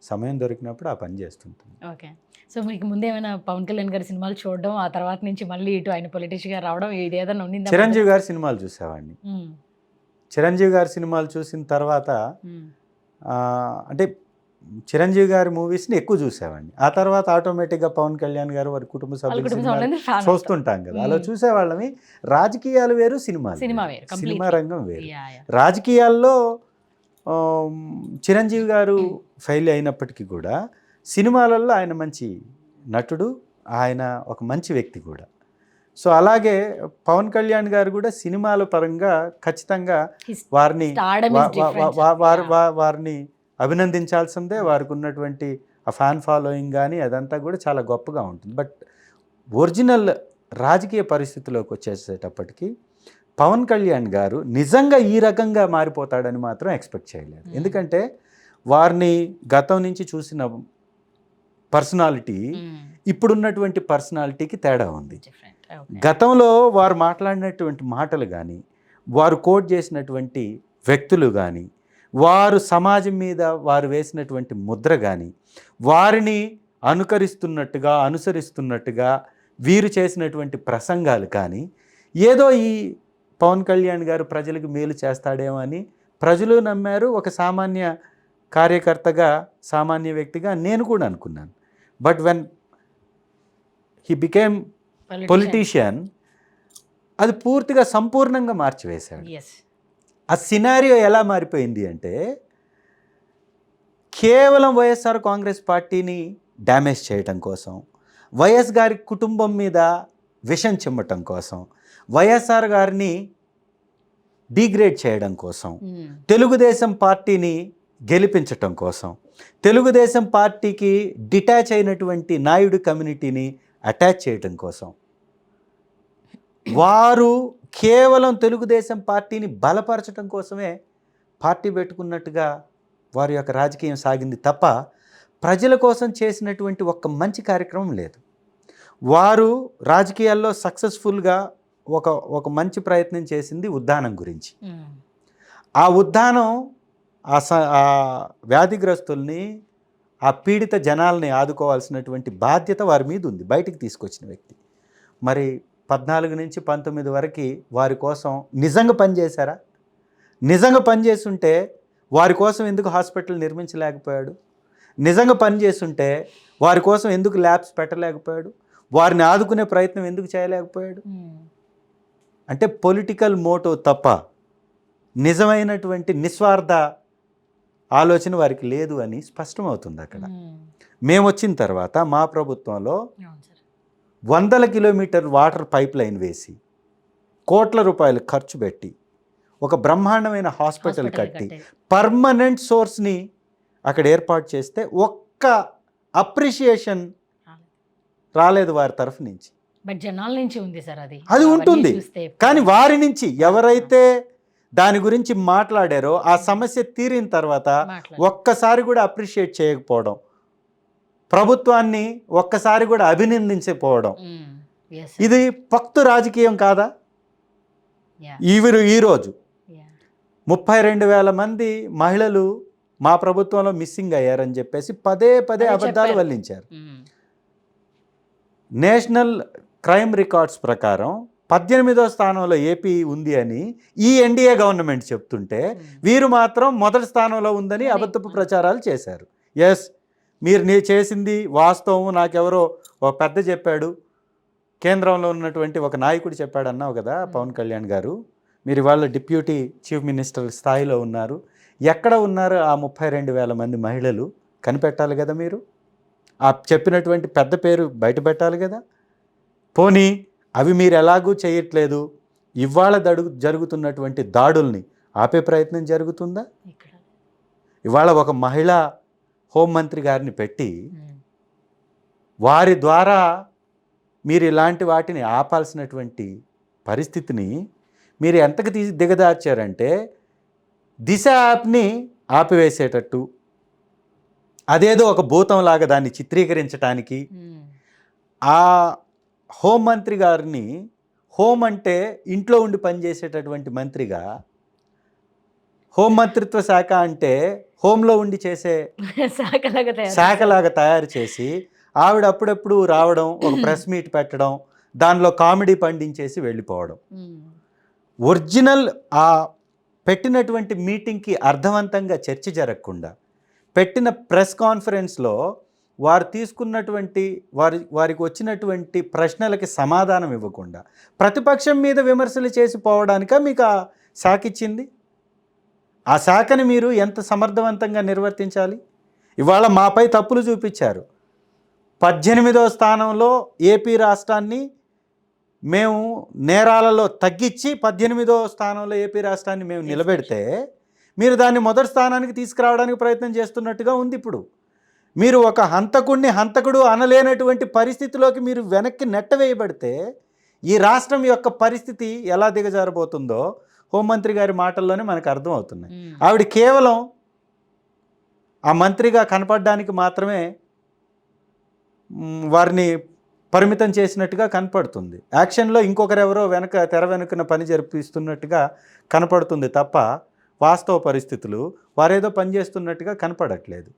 సమయం దొరికినప్పుడు ఆ పని చేస్తుంటాను. ఓకే. సో మీకు ముందేమైనా పవన్ కళ్యాణ్ గారి సినిమాలు చూడడం, ఆ తర్వాత నుంచి మళ్ళీ ఇటు ఆయన పొలిటీషియన్‌గా రావడం ఇది ఏదైనా ఉండిందా? చిరంజీవి గారి సినిమాలు చూసేవాడిని. చిరంజీవి గారి సినిమాలు చూసిన తర్వాత అంటే చిరంజీవి గారి మూవీస్ని ఎక్కువ చూసేవాడిని. ఆ తర్వాత ఆటోమేటిక్గా పవన్ కళ్యాణ్ గారు వారి కుటుంబ సభ్యుల సినిమాలు చూస్తుంటాం కదా, అలా చూసేవాళ్ళమి. రాజకీయాలు వేరు, సినిమా వేరు, సినిమా రంగం వేరు. రాజకీయాల్లో చిరంజీవి గారు ఫెయిల్ అయినప్పటికీ కూడా సినిమాలలో ఆయన మంచి నటుడు, ఆయన ఒక మంచి వ్యక్తి కూడా. సో అలాగే పవన్ కళ్యాణ్ గారు కూడా సినిమాల పరంగా ఖచ్చితంగా వారిని వారిని అభినందించాల్సిందే. వారికి ఉన్నటువంటి ఆ ఫ్యాన్ ఫాలోయింగ్ కానీ అదంతా కూడా చాలా గొప్పగా ఉంటుంది. బట్ ఒరిజినల్ రాజకీయ పరిస్థితిలోకి వచ్చేసేటప్పటికి పవన్ కళ్యాణ్ గారు నిజంగా ఈ రకంగా మారిపోతాడని మాత్రం ఎక్స్పెక్ట్ చేయలేదు. ఎందుకంటే వారిని గతం నుంచి చూసిన పర్సనాలిటీ ఇప్పుడున్నటువంటి పర్సనాలిటీకి తేడా ఉంది. గతంలో వారు మాట్లాడినటువంటి మాటలు కానీ, వారు కోట్ చేసినటువంటి వ్యక్తులు కానీ, వారు సమాజం మీద వారు వేసినటువంటి ముద్ర కానీ, వారిని అనుసరిస్తున్నట్టుగా వీరు చేసినటువంటి ప్రసంగాలు కానీ, ఏదో ఈ పవన్ కళ్యాణ్ గారు ప్రజలకు మేలు చేస్తాడేమో అని ప్రజలు నమ్మారు. ఒక సామాన్య కార్యకర్తగా, సామాన్య వ్యక్తిగా నేను కూడా అనుకున్నాను. But when he became politician, అది పూర్తిగా సంపూర్ణంగా మార్చివేశాడు. ఆ సినారియో ఎలా మారిపోయింది అంటే, కేవలం వైఎస్ఆర్ కాంగ్రెస్ పార్టీని డ్యామేజ్ చేయటం కోసం, వైఎస్ గారి కుటుంబం మీద విషం చిమ్మటం కోసం, వైఎస్ఆర్ గారిని డిగ్రేడ్ చేయడం కోసం, తెలుగుదేశం పార్టీని గెలిపించటం కోసం, తెలుగుదేశం పార్టీకి డిటాచ్ అయినటువంటి నాయుడు కమ్యూనిటీని అటాచ్ చేయటం కోసం, వారు కేవలం తెలుగుదేశం పార్టీని బలపరచడం కోసమే పార్టీ పెట్టుకున్నట్టుగా వారి యొక్క రాజకీయం సాగింది తప్ప ప్రజల కోసం చేసినటువంటి ఒక్క మంచి కార్యక్రమం లేదు. వారు రాజకీయాల్లో సక్సెస్ఫుల్గా ఒక మంచి ప్రయత్నం చేసింది ఉద్దానం గురించి. ఆ ఉద్దానం ఆ వ్యాధిగ్రస్తుల్ని, ఆ పీడిత జనాల్ని ఆదుకోవాల్సినటువంటి బాధ్యత వారి మీద ఉంది, బయటికి తీసుకొచ్చిన వ్యక్తి. మరి 14 నుంచి 19 వరకు వారి కోసం నిజంగా పనిచేశారా? నిజంగా పనిచేస్తుంటే వారి కోసం ఎందుకు హాస్పిటల్ నిర్మించలేకపోయాడు? నిజంగా పనిచేస్తుంటే వారి కోసం ఎందుకు ల్యాబ్స్ పెట్టలేకపోయాడు? వారిని ఆదుకునే ప్రయత్నం ఎందుకు చేయలేకపోయాడు? అంటే పొలిటికల్ మోటో తప్ప నిజమైనటువంటి నిస్వార్థ ఆలోచన వారికి లేదు అని స్పష్టమవుతుంది అక్కడ. మేము వచ్చిన తర్వాత మా ప్రభుత్వంలో 100 కిలోమీటర్ వాటర్ పైప్ లైన్ వేసి, కోట్ల రూపాయలు ఖర్చు పెట్టి, ఒక బ్రహ్మాండమైన హాస్పిటల్ కట్టి, పర్మనెంట్ సోర్స్ని అక్కడ ఏర్పాటు చేస్తే ఒక్క అప్రిషియేషన్ రాలేదు వారి తరఫు నుంచి. బట్ జనాల నుంచి ఉంది సార్, అది ఉంటుంది. కానీ వారి నుంచి ఎవరైతే దాని గురించి మాట్లాడారో ఆ సమస్య తీరిన తర్వాత ఒక్కసారి కూడా అప్రిషియేట్ చేయకపోవడం, ప్రభుత్వాన్ని ఒక్కసారి కూడా అభినందించకపోవడం, ఇది పక్తు రాజకీయం కాదా? ఈరోజు 32,000 మంది మహిళలు మా ప్రభుత్వంలో మిస్సింగ్ అయ్యారని చెప్పేసి పదే అబద్ధాలు వల్లించారు. నేషనల్ క్రైమ్ రికార్డ్స్ ప్రకారం 18వ స్థానంలో ఏపీ ఉంది అని ఈ ఎన్డీఏ గవర్నమెంట్ చెప్తుంటే వీరు మాత్రం మొదటి స్థానంలో ఉందని అబద్ధపు ప్రచారాలు చేశారు. ఎస్, మీరు చేసింది వాస్తవం, నాకెవరో ఒక పెద్ద చెప్పాడు, కేంద్రంలో ఉన్నటువంటి ఒక నాయకుడు చెప్పాడు అన్నావు కదా పవన్ కళ్యాణ్ గారు. మీరు ఇవాళ డిప్యూటీ చీఫ్ మినిస్టర్ స్థాయిలో ఉన్నారు. ఎక్కడ ఉన్నారు ఆ 32,000 మంది మహిళలు? కనిపెట్టాలి కదా మీరు. ఆ చెప్పినటువంటి పెద్ద పేరు బయట పెట్టాలి కదా. పోనీ అవి మీరు ఎలాగూ చేయట్లేదు, ఇవాళ జరుగుతున్నటువంటి దాడుల్ని ఆపే ప్రయత్నం జరుగుతుందా? ఇవాళ ఒక మహిళా హోంమంత్రి గారిని పెట్టి వారి ద్వారా మీరు ఇలాంటి వాటిని ఆపాల్సినటువంటి పరిస్థితిని మీరు ఎంతకు దిగదార్చారంటే దిశ యాప్ని ఆపివేసేటట్టు, అదేదో ఒక భూతంలాగా దాన్ని చిత్రీకరించడానికి, ఆ హోంమంత్రి గారిని హోం అంటే ఇంట్లో ఉండి పనిచేసేటటువంటి మంత్రిగా, హోంమంత్రిత్వ శాఖ అంటే హోంలో ఉండి చేసే శాఖలాగా తయారు చేసి ఆవిడ అప్పుడప్పుడు రావడం, ఒక ప్రెస్ మీట్ పెట్టడం, దానిలో కామెడీ పండించేసి వెళ్ళిపోవడం. ఒరిజినల్ ఆ పెట్టినటువంటి మీటింగ్కి అర్థవంతంగా చర్చ జరగకుండా, పెట్టిన ప్రెస్ కాన్ఫరెన్స్లో వారు తీసుకున్నటువంటి వారికి వచ్చినటువంటి ప్రశ్నలకి సమాధానం ఇవ్వకుండా ప్రతిపక్షం మీద విమర్శలు చేసి పోవడానిక మీకు ఆ శాఖ ఇచ్చింది? ఆ శాఖని మీరు ఎంత సమర్థవంతంగా నిర్వర్తించాలి? ఇవాళ మాపై తప్పులు చూపించారు. 18వ స్థానంలో ఏపీ రాష్ట్రాన్ని మేము నేరాలలో తగ్గించి 18వ స్థానంలో ఏపీ రాష్ట్రాన్ని మేము నిలబెడితే మీరు దాన్ని మొదటి స్థానానికి తీసుకురావడానికి ప్రయత్నం చేస్తున్నట్టుగా ఉంది. ఇప్పుడు మీరు ఒక హంతకుడు అనలేనటువంటి పరిస్థితిలోకి మీరు వెనక్కి నెట్టవేయబడితే ఈ రాష్ట్రం యొక్క పరిస్థితి ఎలా దిగజారబోతుందో హోంమంత్రి గారి మాటల్లోనే మనకు అర్థం అవుతున్నాయి. ఆవిడ కేవలం ఆ మంత్రిగా కనపడడానికి మాత్రమే వారిని పరిమితం చేసినట్టుగా కనపడుతుంది. యాక్షన్లో ఇంకొకరెవరో తెర వెనుకన పని జరిపిస్తున్నట్టుగా కనపడుతుంది తప్ప వాస్తవ పరిస్థితులు వారేదో పనిచేస్తున్నట్టుగా కనపడట్లేదు.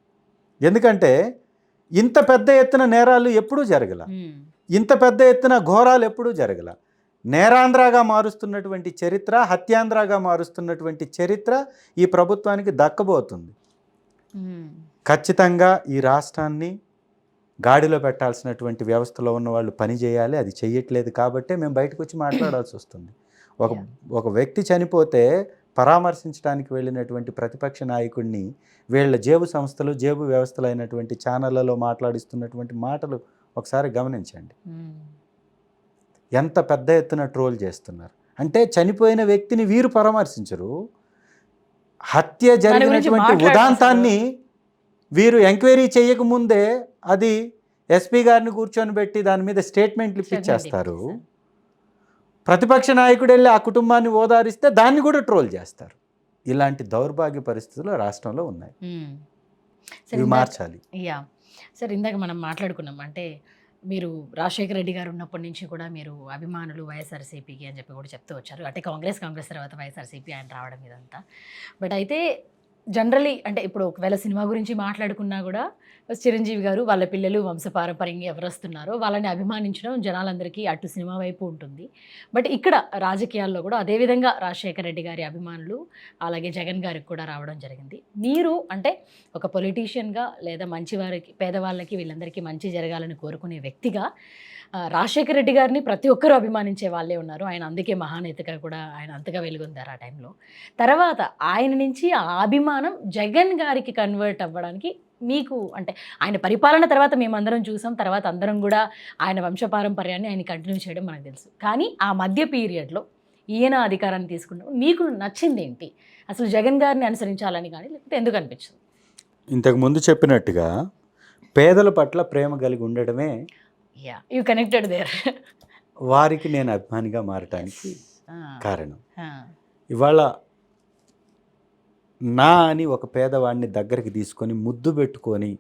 ఎందుకంటే ఇంత పెద్ద ఎత్తున నేరాలు ఎప్పుడూ జరగల, ఇంత పెద్ద ఎత్తున ఘోరాలు ఎప్పుడూ జరగల. నేరాంధ్రగా మారుస్తున్నటువంటి చరిత్ర, హత్యాంధ్రగా మారుస్తున్నటువంటి చరిత్ర ఈ ప్రభుత్వానికి దక్కబోతుంది. ఖచ్చితంగా ఈ రాష్ట్రాన్ని గాడిలో పెట్టాల్సినటువంటి వ్యవస్థలో ఉన్న వాళ్ళు పని చేయాలి. అది చెయ్యట్లేదు కాబట్టే మేము బయటకు వచ్చి మాట్లాడాల్సి వస్తుంది. ఒక వ్యక్తి చనిపోతే పరామర్శించడానికి వెళ్ళినటువంటి ప్రతిపక్ష నాయకుడిని వీళ్ళ జేబు సంస్థలు, జేబు వ్యవస్థలు అయినటువంటి ఛానళ్లలో మాట్లాడిస్తున్నటువంటి మాటలు ఒకసారి గమనించండి. ఎంత పెద్ద ఎత్తున ట్రోల్ చేస్తున్నారు అంటే చనిపోయిన వ్యక్తిని వీరు పరామర్శించరు, హత్య జరిగినటువంటి ఉదాంతాన్ని వీరు ఎంక్వైరీ చేయకముందే అది ఎస్పీ గారిని కూర్చొని పెట్టి దాని మీద స్టేట్మెంట్లు ఇప్పించేస్తారు. ప్రతిపక్ష నాయకుడు వెళ్ళి ఆ కుటుంబాన్ని ఓదారిస్తే దాన్ని కూడా ట్రోల్ చేస్తారు. ఇలాంటి దౌర్భాగ్య పరిస్థితులు రాష్ట్రంలో ఉన్నాయి. ఇవి మార్చాలి. సార్, ఇందాక మనం మాట్లాడుకున్నాం అంటే మీరు రాజశేఖర రెడ్డి గారు ఉన్నప్పటి నుంచి కూడా మీరు అభిమానులు వైఎస్ఆర్సీపీకి అని చెప్పి కూడా చెప్తూ వచ్చారు. అంటే కాంగ్రెస్ తర్వాత వైఎస్ఆర్సీపీ ఆయన రావడం ఇదంతా. బట్ అయితే జనరలీ అంటే ఇప్పుడు ఒకవేళ సినిమా గురించి మాట్లాడుకున్నా కూడా చిరంజీవి గారు వాళ్ళ పిల్లలు వంశపారంపర్యంగా ఎవరు వస్తున్నారో వాళ్ళని అభిమానించడం జనాలందరికీ అటు సినిమా వైపు ఉంటుంది. బట్ ఇక్కడ రాజకీయాల్లో కూడా అదేవిధంగా రాజశేఖర రెడ్డి గారి అభిమానులు అలాగే జగన్ గారికి కూడా రావడం జరిగింది. మీరు అంటే ఒక పొలిటీషియన్గా లేదా మంచివారికి, పేదవాళ్ళకి, వీళ్ళందరికీ మంచి జరగాలని కోరుకునే వ్యక్తిగా రాజశేఖర రెడ్డి గారిని ప్రతి ఒక్కరూ అభిమానించే వాళ్ళే ఉన్నారు. ఆయన అందుకే మహానేతగా కూడా ఆయన అంతగా వెలుగొందారు ఆ టైంలో. తర్వాత ఆయన నుంచి ఆ అభిమానం జగన్ గారికి కన్వర్ట్ అవ్వడానికి మీకు అంటే ఆయన పరిపాలన తర్వాత మేమందరం చూసాం, తర్వాత అందరం కూడా ఆయన వంశపారంపర్యాన్ని ఆయన కంటిన్యూ చేయడం మనకు తెలుసు. కానీ ఆ మధ్య పీరియడ్లో ఈయన అధికారాన్ని తీసుకున్నప్పుడు మీకు నచ్చింది ఏంటి? అసలు జగన్ గారిని అనుసరించాలని కానీ లేకపోతే ఎందుకు అనిపించింది? ఇంతకుముందు చెప్పినట్టుగా పేదల పట్ల ప్రేమ కలిగి ఉండడమే యూ కనెక్టెడ్ దేర్ వారికి నేను అభిమానిగా మారటానికి కారణం. ఇవాళ నా అని ఒక పేదవాడిని దగ్గరికి తీసుకొని ముద్దు పెట్టుకొని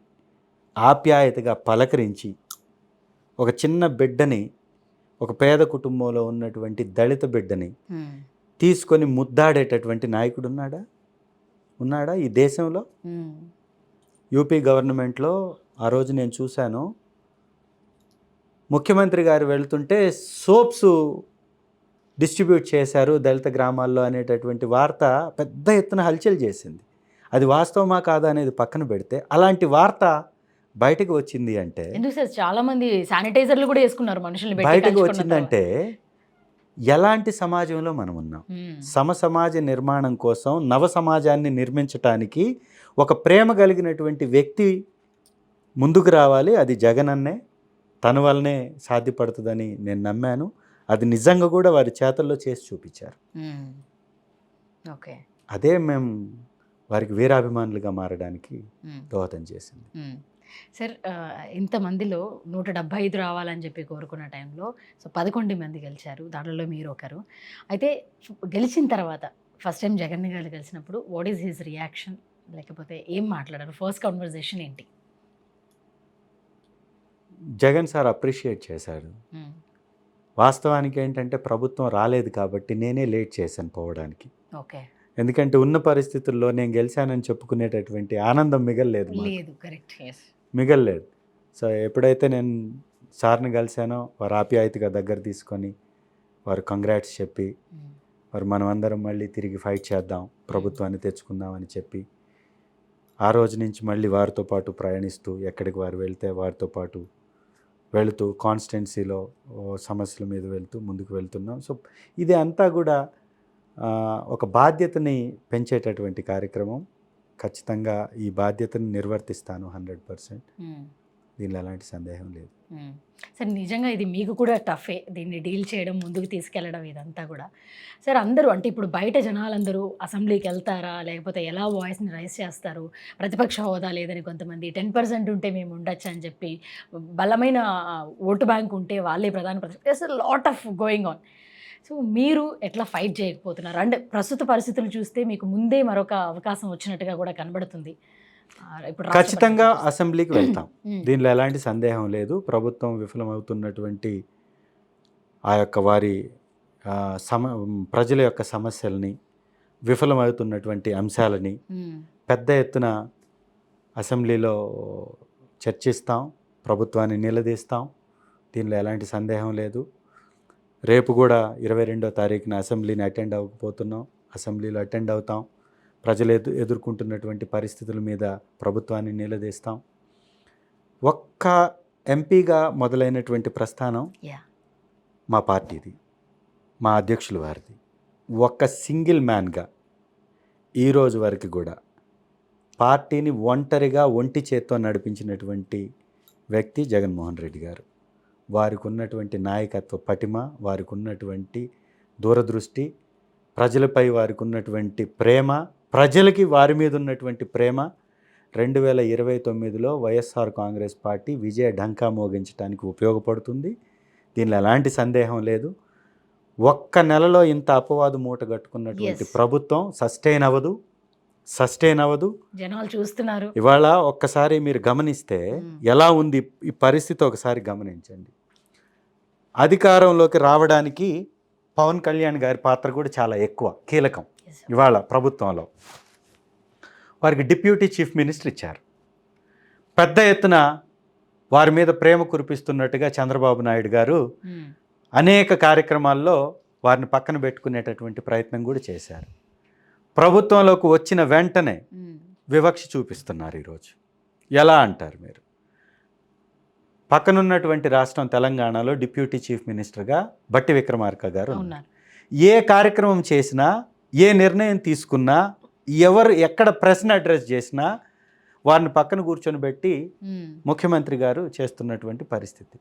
ఆప్యాయతగా పలకరించి ఒక చిన్న బిడ్డని, ఒక పేద కుటుంబంలో ఉన్నటువంటి దళిత బిడ్డని తీసుకొని ముద్దాడేటటువంటి నాయకుడు ఉన్నాడా ఈ దేశంలో? యూపీ గవర్నమెంట్లో ఆ రోజు నేను చూశాను, ముఖ్యమంత్రి గారు వెళ్తుంటే సోప్స్ డిస్ట్రిబ్యూట్ చేశారు దళిత గ్రామాల్లో అనేటటువంటి వార్త పెద్ద ఎత్తున హల్చల్ చేసింది. అది వాస్తవమా కాదా అనేది పక్కన పెడితే అలాంటి వార్త బయటకు వచ్చింది అంటే, ఎందుకు సార్ చాలా మంది శానిటైజర్లు కూడా వేసుకున్నారు మనుషుల్ని బయటకు వచ్చిందంటే ఎలాంటి సమాజంలో మనం ఉన్నాం? సమసమాజ నిర్మాణం కోసం నవ సమాజాన్ని నిర్మించటానికి ఒక ప్రేమ కలిగినటువంటి వ్యక్తి ముందుకు రావాలి. అది జగన్ అన్నే, తన వల్లనే సాధ్యపడుతుందని నేను నమ్మాను. అది నిజంగా కూడా వారి చేతల్లో చేసి చూపించారు. ఓకే, అదే మేము వారికి వీరాభిమానులుగా మారడానికి దోహదం చేసింది. సార్ ఇంతమందిలో 175 రావాలని చెప్పి కోరుకున్న టైంలో 11 మంది గెలిచారు. దాంట్లో మీరు ఒకరు. అయితే గెలిచిన తర్వాత ఫస్ట్ టైం జగన్ గారు కలిసినప్పుడు వాట్ ఈస్ హిస్ రియాక్షన్? లేకపోతే ఏం మాట్లాడారు? ఫస్ట్ కన్వర్జేషన్ ఏంటి? జగన్ సార్ అప్రిషియేట్ చేశారు. హ్మ్. వాస్తవానికి ఏంటంటే ప్రభుత్వం రాలేదు కాబట్టి నేనే లేట్ చేశాను పోవడానికి. ఓకే. ఎందుకంటే ఉన్న పరిస్థితుల్లో నేను గెలిచానని చెప్పుకునేటటువంటి ఆనందం మిగల్లేదు మాకు. లేదు. కరెక్ట్. యెస్. మిగల్లేదు. సో ఎప్పుడైతే నేను సార్ని కలిశానో వారు ఆప్యాయతగా దగ్గర తీసుకొని వారు కంగ్రాట్స్ చెప్పి హ్మ్. మరి మనమందరం మళ్ళీ తిరిగి ఫైట్ చేద్దాం, ప్రభుత్వాన్ని తెచ్చుకుందామని చెప్పి ఆ రోజు నుంచి మళ్ళీ వారితో పాటు ప్రయాణిస్తూ ఎక్కడికి వారు వెళ్తే వారితో పాటు వెళుతూ కాన్స్టిట్యున్సీలో సమస్యల మీద వెళ్తూ ముందుకు వెళ్తున్నాం. సో ఇది అంతా కూడా ఒక బాధ్యతని పెంచేటటువంటి కార్యక్రమం. ఖచ్చితంగా ఈ బాధ్యతను నిర్వర్తిస్తాను 100%. హ్మ్. దీనిలో ఎలాంటి సందేహం లేదు. హ్మ్. సార్ నిజంగా ఇది మీకు కూడా టఫే. దీన్ని డీల్ చేయడం, ముందుకు తీసుకెళ్లడం ఇదంతా కూడా. సార్ అందరూ అంటే ఇప్పుడు బయట జనాలందరూ అసెంబ్లీకి వెళ్తారా? లేకపోతే ఎలా వాయిస్‌ని రైజ్ చేస్తారు? ప్రతిపక్ష హోదా లేదని కొంతమంది 10% ఉంటే మేము ఉండొచ్చు అని చెప్పి బలమైన ఓటు బ్యాంక్ ఉంటే వాళ్ళే ప్రధాన ప్రతిపక్ష lot of going on. So మీరు ఎట్లా ఫైట్ చేయకపోతున్నారు? అంటే ప్రస్తుత పరిస్థితులు చూస్తే మీకు ముందే మరొక అవకాశం వచ్చినట్టుగా కూడా కనబడుతుంది. ఇప్పుడు రాష్ట్ర ఖచ్చితంగా పరిస్థితులు చూస్తే. అసెంబ్లీకి వెళ్తాం. హ్మ్. దీనిలో ఎలాంటి సందేహం లేదు. ప్రభుత్వం విఫలమవుతున్నటువంటి ఆ యొక్క వారి ప్రజల యొక్క సమస్యల్ని, విఫలమవుతున్నటువంటి అంశాలని హ్మ్. పెద్ద ఎత్తున అసెంబ్లీలో చర్చిస్తాం, ప్రభుత్వాన్ని నిలదీస్తాం. దీనిలో ఎలాంటి సందేహం లేదు. రేపు కూడా 22వ తారీఖున అసెంబ్లీని అటెండ్ అవ్వకపోతున్నాం. అసెంబ్లీలో అటెండ్ అవుతాం. ప్రజలు ఎదుర్కొంటున్నటువంటి పరిస్థితుల మీద ప్రభుత్వాన్ని నిలదీస్తాం. ఒక్క ఎంపీగా మొదలైనటువంటి ప్రస్థానం యాహ్! మా పార్టీది, మా అధ్యక్షుల వారిది. ఒక్క సింగిల్ మ్యాన్గా ఈరోజు వరకు కూడా పార్టీని ఒంటరిగా ఒంటి చేత్తో నడిపించినటువంటి వ్యక్తి జగన్మోహన్ రెడ్డి గారు. వారికి ఉన్నటువంటి నాయకత్వ పటిమ, వారికి ఉన్నటువంటి దూరదృష్టి, ప్రజలపై వారికి ఉన్నటువంటి ప్రేమ, ప్రజలకి వారి మీద ఉన్నటువంటి ప్రేమ 2029లో వైఎస్ఆర్ కాంగ్రెస్ పార్టీ విజయ ఢంకా మోగించడానికి ఉపయోగపడుతుంది. దీనిలో ఎలాంటి సందేహం లేదు. ఒక్క నెలలో ఇంత అపవాదు మూట కట్టుకున్నటువంటి ప్రభుత్వం సస్టైన్ అవ్వదు. జనాలు చూస్తున్నారు. ఇవాళ ఒక్కసారి మీరు గమనిస్తే ఎలా ఉంది ఈ పరిస్థితి ఒకసారి గమనించండి. అధికారంలోకి రావడానికి పవన్ కళ్యాణ్ గారి పాత్ర కూడా చాలా ఎక్కువ, కీలకం. ఇవాళ ప్రభుత్వంలో వారికి డిప్యూటీ చీఫ్ మినిస్టర్ ఇచ్చారు. పెద్ద ఎత్తున వారి మీద ప్రేమ కురిపిస్తున్నట్టుగా చంద్రబాబు నాయుడు గారు అనేక కార్యక్రమాల్లో వారిని పక్కన పెట్టుకునేటటువంటి ప్రయత్నం కూడా చేశారు. ప్రభుత్వంలోకి వచ్చిన వెంటనే వివక్ష చూపిస్తున్నారు ఈరోజు. ఎలా అంటారు మీరు? పక్కనున్నటువంటి రాష్ట్రం తెలంగాణలో డిప్యూటీ చీఫ్ మినిస్టర్గా బట్టి విక్రమార్క గారు ఉన్నారు. ఏ కార్యక్రమం చేసినా, ఏ నిర్ణయం తీసుకున్నా, ఎవరు ఎక్కడ ప్రశ్న అడ్రస్ చేసినా వారిని పక్కన కూర్చొని పెట్టి ముఖ్యమంత్రి గారు చేస్తున్నటువంటి పరిస్థితి.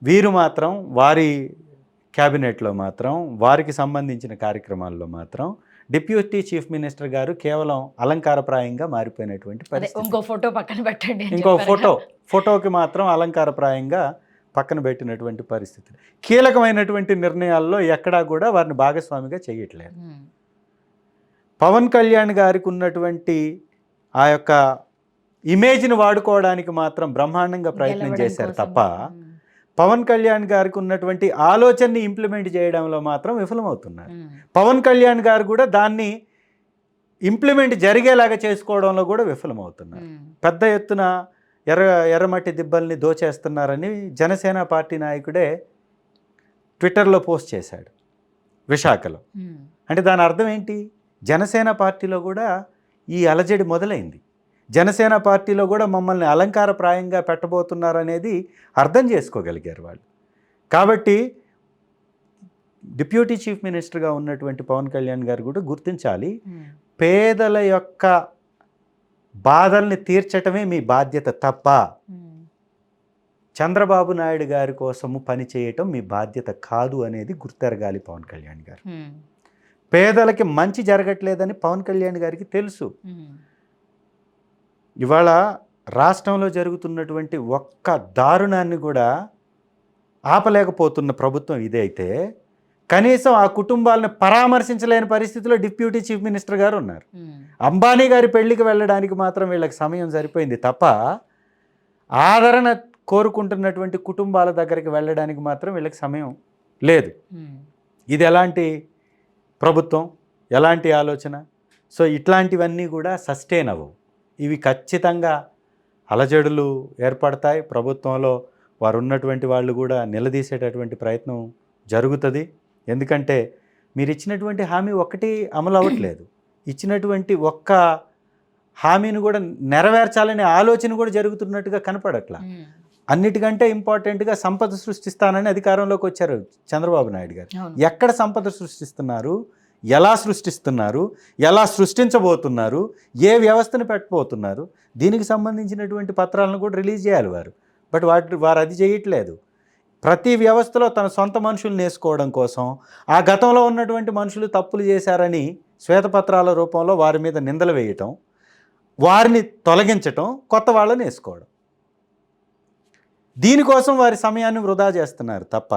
వీరు మాత్రం వారి క్యాబినెట్లో మాత్రం వారికి సంబంధించిన కార్యక్రమాల్లో మాత్రం డిప్యూటీ చీఫ్ మినిస్టర్ గారు కేవలం అలంకారప్రాయంగా మారిపోయినటువంటి పరిస్థితి. ఇంకో ఫోటో పక్కన పెట్టండి, ఇంకో ఫోటోకి మాత్రం అలంకారప్రాయంగా పక్కన పెట్టినటువంటి పరిస్థితి. కీలకమైనటువంటి నిర్ణయాల్లో ఎక్కడా కూడా వారిని భాగస్వామిగా చేయట్లేదు. పవన్ కళ్యాణ్ గారికి ఉన్నటువంటి ఆ యొక్క ఇమేజ్ని వాడుకోవడానికి మాత్రం బ్రహ్మాండంగా ప్రయత్నం చేశారు తప్ప పవన్ కళ్యాణ్ గారికి ఉన్నటువంటి ఆలోచనని ఇంప్లిమెంట్ చేయడంలో మాత్రం విఫలమవుతున్నారు. పవన్ కళ్యాణ్ గారు కూడా దాన్ని ఇంప్లిమెంట్ జరిగేలాగా చేసుకోవడంలో కూడా విఫలమవుతున్నారు. పెద్ద ఎత్తున ఎర్రమట్టి దిబ్బల్ని దోచేస్తున్నారని జనసేన పార్టీ నాయకుడే ట్విట్టర్లో పోస్ట్ చేశాడు విశాఖలో. అంటే దాని అర్థం ఏంటి? జనసేన పార్టీలో కూడా ఈ అలజడి మొదలైంది. జనసేన పార్టీలో కూడా మమ్మల్ని అలంకారప్రాయంగా పెట్టబోతున్నారనేది అర్థం చేసుకోగలిగారు వాళ్ళు. కాబట్టి డిప్యూటీ చీఫ్ మినిస్టర్గా ఉన్నటువంటి పవన్ కళ్యాణ్ గారు కూడా గుర్తించాలి, పేదల యొక్క బాధల్ని తీర్చటమే మీ బాధ్యత తప్ప చంద్రబాబు నాయుడు గారి కోసము పని చేయటం మీ బాధ్యత కాదు అనేది గుర్తెరగాలి పవన్ కళ్యాణ్ గారు. పేదలకి మంచి జరగట్లేదని పవన్ కళ్యాణ్ గారికి తెలుసు. ఇవాళ రాష్ట్రంలో జరుగుతున్నటువంటి ఒక్క దారుణాన్ని కూడా ఆపలేకపోతున్న ప్రభుత్వం ఇదే అయితే కనీసం ఆ కుటుంబాలను పరామర్శించలేని పరిస్థితిలో డిప్యూటీ చీఫ్ మినిస్టర్ గారు ఉన్నారు. అంబానీ గారి పెళ్లికి వెళ్ళడానికి మాత్రం వీళ్ళకి సమయం సరిపోయింది తప్ప ఆదరణ కోరుకుంటున్నటువంటి కుటుంబాల దగ్గరికి వెళ్ళడానికి మాత్రం వీళ్ళకి సమయం లేదు. ఇది ఎలాంటి ప్రభుత్వం, ఎలాంటి ఆలోచన? సో ఇట్లాంటివన్నీ కూడా సస్టైన్ అవ్వవు. ఇవి ఖచ్చితంగా అలజడులు ఏర్పడతాయి. ప్రభుత్వంలో వారు ఉన్నటువంటి వాళ్ళు కూడా నిలదీసేటటువంటి ప్రయత్నం జరుగుతుంది. ఎందుకంటే మీరు ఇచ్చినటువంటి హామీ ఒక్కటి అమలు అవ్వట్లేదు. ఇచ్చినటువంటి ఒక్క హామీని కూడా నెరవేర్చాలనే ఆలోచన కూడా జరుగుతున్నట్టుగా కనపడట్లా. అన్నిటికంటే ఇంపార్టెంట్గా సంపద సృష్టిస్తానని అధికారంలోకి వచ్చారు చంద్రబాబు నాయుడు గారు. ఎక్కడ సంపద సృష్టిస్తున్నారు, ఎలా సృష్టిస్తున్నారు, ఎలా సృష్టించబోతున్నారు, ఏ వ్యవస్థను పెట్టబోతున్నారు, దీనికి సంబంధించినటువంటి పత్రాలను కూడా రిలీజ్ చేయాలి వారు. బట్ వారు అది చేయట్లేదు. ప్రతి వ్యవస్థలో తన సొంత మనుషులను వేసుకోవడం కోసం ఆ గతంలో ఉన్నటువంటి మనుషులు తప్పులు చేశారని శ్వేతపత్రాల రూపంలో వారి మీద నిందలు వేయటం, వారిని తొలగించటం, కొత్త వాళ్ళని వేసుకోవడం, దీనికోసం వారి సమయాన్ని వృధా చేస్తున్నారు తప్ప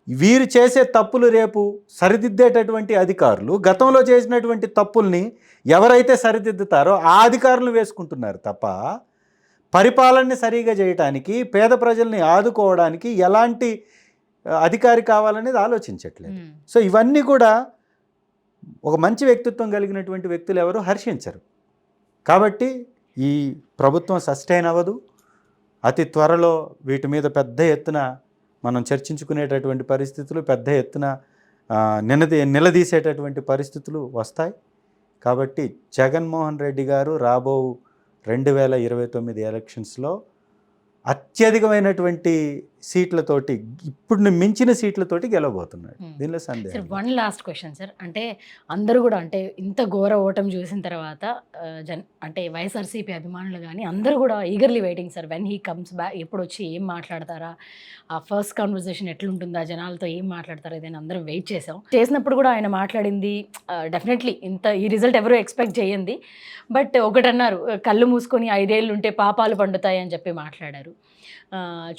వీరు చేసే తప్పులు రేపు సరిదిద్దేటటువంటి అధికారులు గతంలో చేసినటువంటి తప్పుల్ని ఎవరైతే సరిదిద్దుతారో ఆ అధికారులను వేసుకుంటున్నారు తప్ప పరిపాలనని సరిగా చేయటానికి, పేద ప్రజల్ని ఆదుకోవడానికి ఎలాంటి అధికారి కావాలనేది ఆలోచించట్లేదు. సో ఇవన్నీ కూడా ఒక మంచి వ్యక్తిత్వం కలిగినటువంటి వ్యక్తులు ఎవరు హర్షించరు. కాబట్టి ఈ ప్రభుత్వం సస్టైన్ అవ్వదు. అతి త్వరలో వీటి మీద పెద్ద ఎత్తున మనం చర్చించుకునేటటువంటి పరిస్థితులు, పెద్ద ఎత్తున నిలదీసేటటువంటి పరిస్థితులు వస్తాయి. కాబట్టి జగన్మోహన్ రెడ్డి గారు రాబో 2029 ఎలక్షన్స్లో అత్యధికమైనటువంటి సీట్లతోటి, ఇప్పుడు మించిన సీట్లతోటి గెలవబోతున్నాడు. దీనిలో సందేహం. Sir, one last question sir. అంటే అందరూ కూడా అంటే ఇంత ఘోర ఓటమి చూసిన తర్వాత అంటే వైఎస్ఆర్సీపీ అభిమానులు కానీ అందరూ కూడా eagerly waiting sir, when he comes back, ఎప్పుడు వచ్చి ఏం మాట్లాడతారా, ఆ ఫస్ట్ కాన్వర్సేషన్ ఎట్లుంటుందా, జనాలతో ఏం మాట్లాడతారా, ఇదని అందరం వెయిట్ చేసినప్పుడు కూడా ఆయన మాట్లాడింది డెఫినెట్లీ ఈ రిజల్ట్ ఎవరు ఎక్స్పెక్ట్ చేయండి. బట్ ఒకటన్నారు, కళ్ళు మూసుకొని 5 ఏళ్ళు ఉంటే పాపాలు పండుతాయి అని చెప్పి మాట్లాడారు.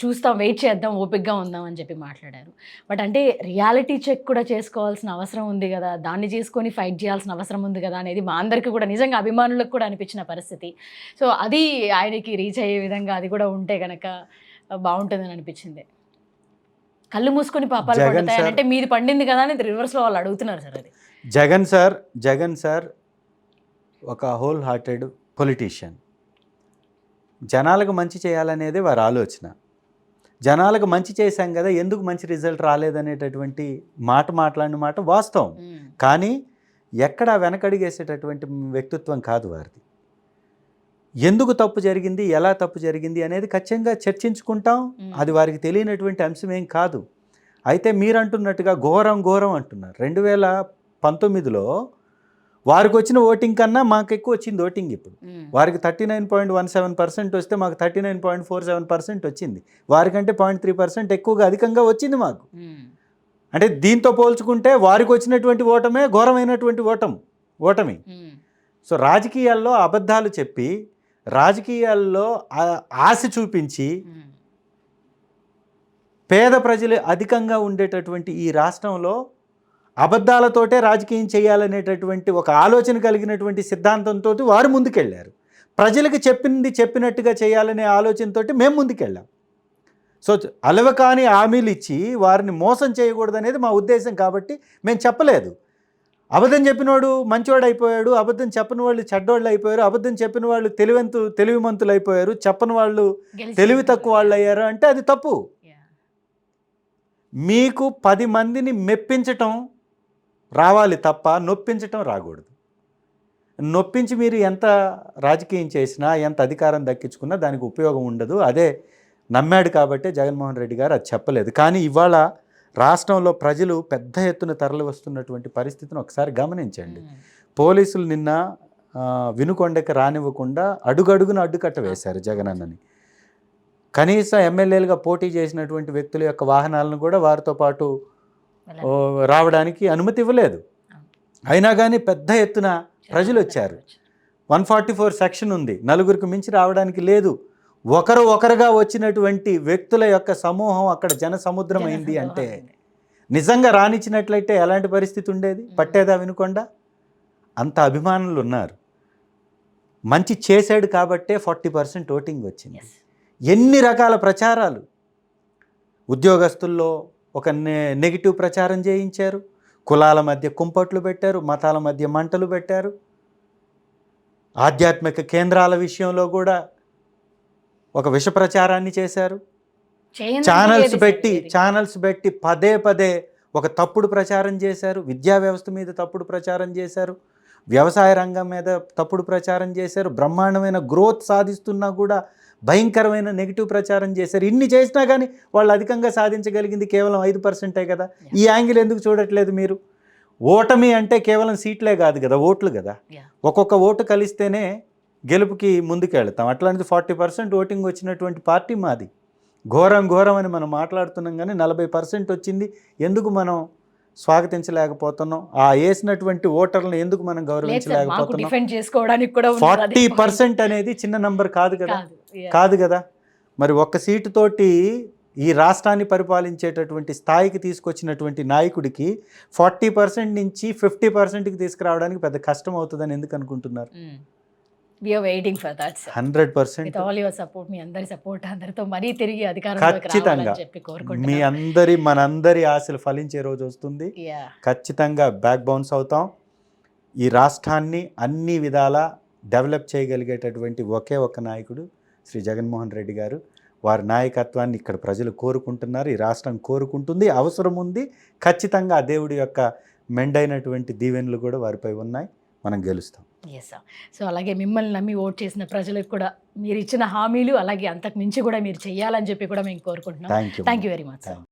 చూస్తాం, వెయిట్ చేద్దాం, ఓపిక్గా ఉందాం అని చెప్పి మాట్లాడారు. బట్ అంటే రియాలిటీ చెక్ కూడా చేసుకోవాల్సిన అవసరం ఉంది కదా, దాన్ని చేసుకొని ఫైట్ చేయాల్సిన అవసరం ఉంది కదా అనేది మా అందరికీ కూడా నిజంగా అభిమానులకు కూడా అనిపించిన పరిస్థితి. సో అది ఆయనకి రీచ్ అయ్యే విధంగా అది కూడా ఉంటే కనుక బాగుంటుందని అనిపించింది. కళ్ళు మూసుకొని పాపాలు పడతాయి అంటే మీది పండింది కదా అని రివర్స్లో వాళ్ళు అడుగుతున్నారు సార్. అది జగన్ సార్ ఒక హోల్ హార్టెడ్ పొలిటీషియన్. జనాలకు మంచి చేయాలనేది వారి ఆలోచన. జనాలకు మంచి చేశాం కదా, ఎందుకు మంచి రిజల్ట్ రాలేదనేటటువంటి మాట్లాడిన మాట వాస్తవం. కానీ ఎక్కడ వెనకడిగేసేటటువంటి వ్యక్తిత్వం కాదు వారిది. ఎందుకు తప్పు జరిగింది, ఎలా తప్పు జరిగింది అనేది ఖచ్చితంగా చర్చించుకుంటాం. అది వారికి తెలియనటువంటి అంశం ఏం కాదు. అయితే మీరు అంటున్నట్టుగా ఘోరం అంటున్నారు. 2019లో వారికి వచ్చిన ఓటింగ్ కన్నా మాకు ఎక్కువ వచ్చింది ఓటింగ్. ఇప్పుడు వారికి 39.17% వస్తే మాకు 39.47% వచ్చింది. వారికంటే 0.3% ఎక్కువగా అధికంగా వచ్చింది మాకు. అంటే దీంతో పోల్చుకుంటే వారికి వచ్చినటువంటి ఓటమే ఘోరమైనటువంటి ఓటమి. సో రాజకీయాల్లో అబద్ధాలు చెప్పి, రాజకీయాల్లో ఆశ చూపించి, పేద ప్రజలు అధికంగా ఉండేటటువంటి ఈ రాష్ట్రంలో అబద్ధాలతోటే రాజకీయం చేయాలనేటటువంటి ఒక ఆలోచన కలిగినటువంటి సిద్ధాంతంతో వారు ముందుకెళ్ళారు. ప్రజలకు చెప్పినట్టుగా చేయాలనే ఆలోచనతో మేము ముందుకెళ్ళాం. సో అలవకాని హామీలు ఇచ్చి వారిని మోసం చేయకూడదు అనేది మా ఉద్దేశం. కాబట్టి మేము చెప్పలేదు. అబద్ధం చెప్పినవాడు మంచివాడు అయిపోయాడు, అబద్ధం చెప్పని వాళ్ళు చెడ్డవాళ్ళు అయిపోయారు, అబద్ధం చెప్పిన వాళ్ళు తెలివిమంతులు అయిపోయారు, చెప్పని వాళ్ళు తెలివి తక్కువ వాళ్ళు అయ్యారు అంటే అది తప్పు. మీకు 10 మందిని మెప్పించటం రావాలి తప్ప నొప్పించటం రాకూడదు. నొప్పించి మీరు ఎంత రాజకీయం చేసినా, ఎంత అధికారం దక్కించుకున్నా దానికి ఉపయోగం ఉండదు. అదే నమ్మాడు కాబట్టే జగన్మోహన్ రెడ్డి గారు అది చెప్పలేదు. కానీ ఇవాళ రాష్ట్రంలో ప్రజలు పెద్ద ఎత్తున తరలి వస్తున్నటువంటి పరిస్థితిని ఒకసారి గమనించండి. పోలీసులు నిన్న వినుకొండకి రానివ్వకుండా అడుగడుగున అడ్డుకట్ట వేశారు జగనన్నని. కనీసం ఎమ్మెల్యేలుగా పోటీ చేసినటువంటి వ్యక్తుల యొక్క వాహనాలను కూడా వారితో పాటు రావడానికి అనుమతి ఇవ్వలేదు. అయినా కానీ పెద్ద ఎత్తున ప్రజలు వచ్చారు. 144 సెక్షన్ ఉంది, నలుగురికి మించి రావడానికి లేదు. ఒకరుగా వచ్చినటువంటి వ్యక్తుల యొక్క సమూహం అక్కడ జన సముద్రం అయింది అంటే నిజంగా రానిచ్చినట్లయితే ఎలాంటి పరిస్థితి ఉండేది? పట్టేదా వినుకొండ? అంత అభిమానులు ఉన్నారు. మంచి చేశాడు కాబట్టే 40% ఓటింగ్ వచ్చింది. ఎన్ని రకాల ప్రచారాలు, ఉద్యోగస్తుల్లో ఒక నెగిటివ్ ప్రచారం చేయించారు, కులాల మధ్య కుంపట్లు పెట్టారు, మతాల మధ్య మంటలు పెట్టారు, ఆధ్యాత్మిక కేంద్రాల విషయంలో కూడా ఒక విష ప్రచారాన్ని చేశారు. ఛానల్స్ పెట్టి పదే ఒక తప్పుడు ప్రచారం చేశారు. విద్యా వ్యవస్థ మీద తప్పుడు ప్రచారం చేశారు, వ్యవసాయ రంగం మీద తప్పుడు ప్రచారం చేశారు. బ్రహ్మాండమైన గ్రోత్ సాధిస్తున్నా కూడా భయంకరమైన నెగిటివ్ ప్రచారం చేశారు. ఇన్ని చేసినా కానీ వాళ్ళు అధికంగా సాధించగలిగింది కేవలం 5% కదా. ఈ యాంగిల్ ఎందుకు చూడట్లేదు మీరు? ఓటమి అంటే కేవలం సీట్లే కాదు కదా, ఓట్లు కదా. ఒక్కొక్క ఓటు కలిస్తేనే గెలుపుకి ముందుకెళ్తాం. అట్లాంటిది 40% ఓటింగ్ వచ్చినటువంటి పార్టీ మాది. ఘోరం అని మనం మాట్లాడుతున్నాం కానీ 40% వచ్చింది. ఎందుకు మనం స్వాగతించలేకపోతున్నాం? ఆ వేసినటువంటి ఓటర్లను ఎందుకు మనం గౌరవించలేకపోతున్నాం? 40% అనేది చిన్న నంబర్ కాదు కదా. మరి ఒక్క సీటు తోటి ఈ రాష్ట్రాన్ని పరిపాలించేటటువంటి స్థాయికి తీసుకొచ్చినటువంటి నాయకుడికి 40% నుంచి 50%కి తీసుకురావడానికి పెద్ద కష్టం అవుతుందని ఎందుకు అనుకుంటున్నారు? We are waiting for that, sir. 100%. With all your support, మీ అందరి సపోర్ట్, అందరితో మరీ తిరిగి అధికారంలోకి రావాలని చెప్పి కోరుకుంటున్నాను. మీ మనందరి ఆశలు ఫలించే రోజు వస్తుంది. ఖచ్చితంగా బ్యాక్ బౌన్స్ అవుతాం. ఈ రాష్ట్రాన్ని అన్ని విధాలా డెవలప్ చేయగలిగేటటువంటి ఒకే ఒక నాయకుడు శ్రీ జగన్మోహన్ రెడ్డి గారు. వారి నాయకత్వాన్ని ఇక్కడ ప్రజలు కోరుకుంటున్నారు, ఈ రాష్ట్రం కోరుకుంటుంది, అవసరం ఉంది. ఖచ్చితంగా ఆ దేవుడి యొక్క మెండైనటువంటి దీవెనలు కూడా వారిపై ఉన్నాయి. మనం గెలుస్తాం. Yes sir. సో అలాగే మిమ్మల్ని నమ్మి ఓట్ చేసిన ప్రజలకు కూడా మీరు ఇచ్చిన హామీలు అలాగే అంతకు మించి కూడా మీరు చేయాలని చెప్పి కూడా మేము కోరుకుంటున్నాం. Thank you very much sir.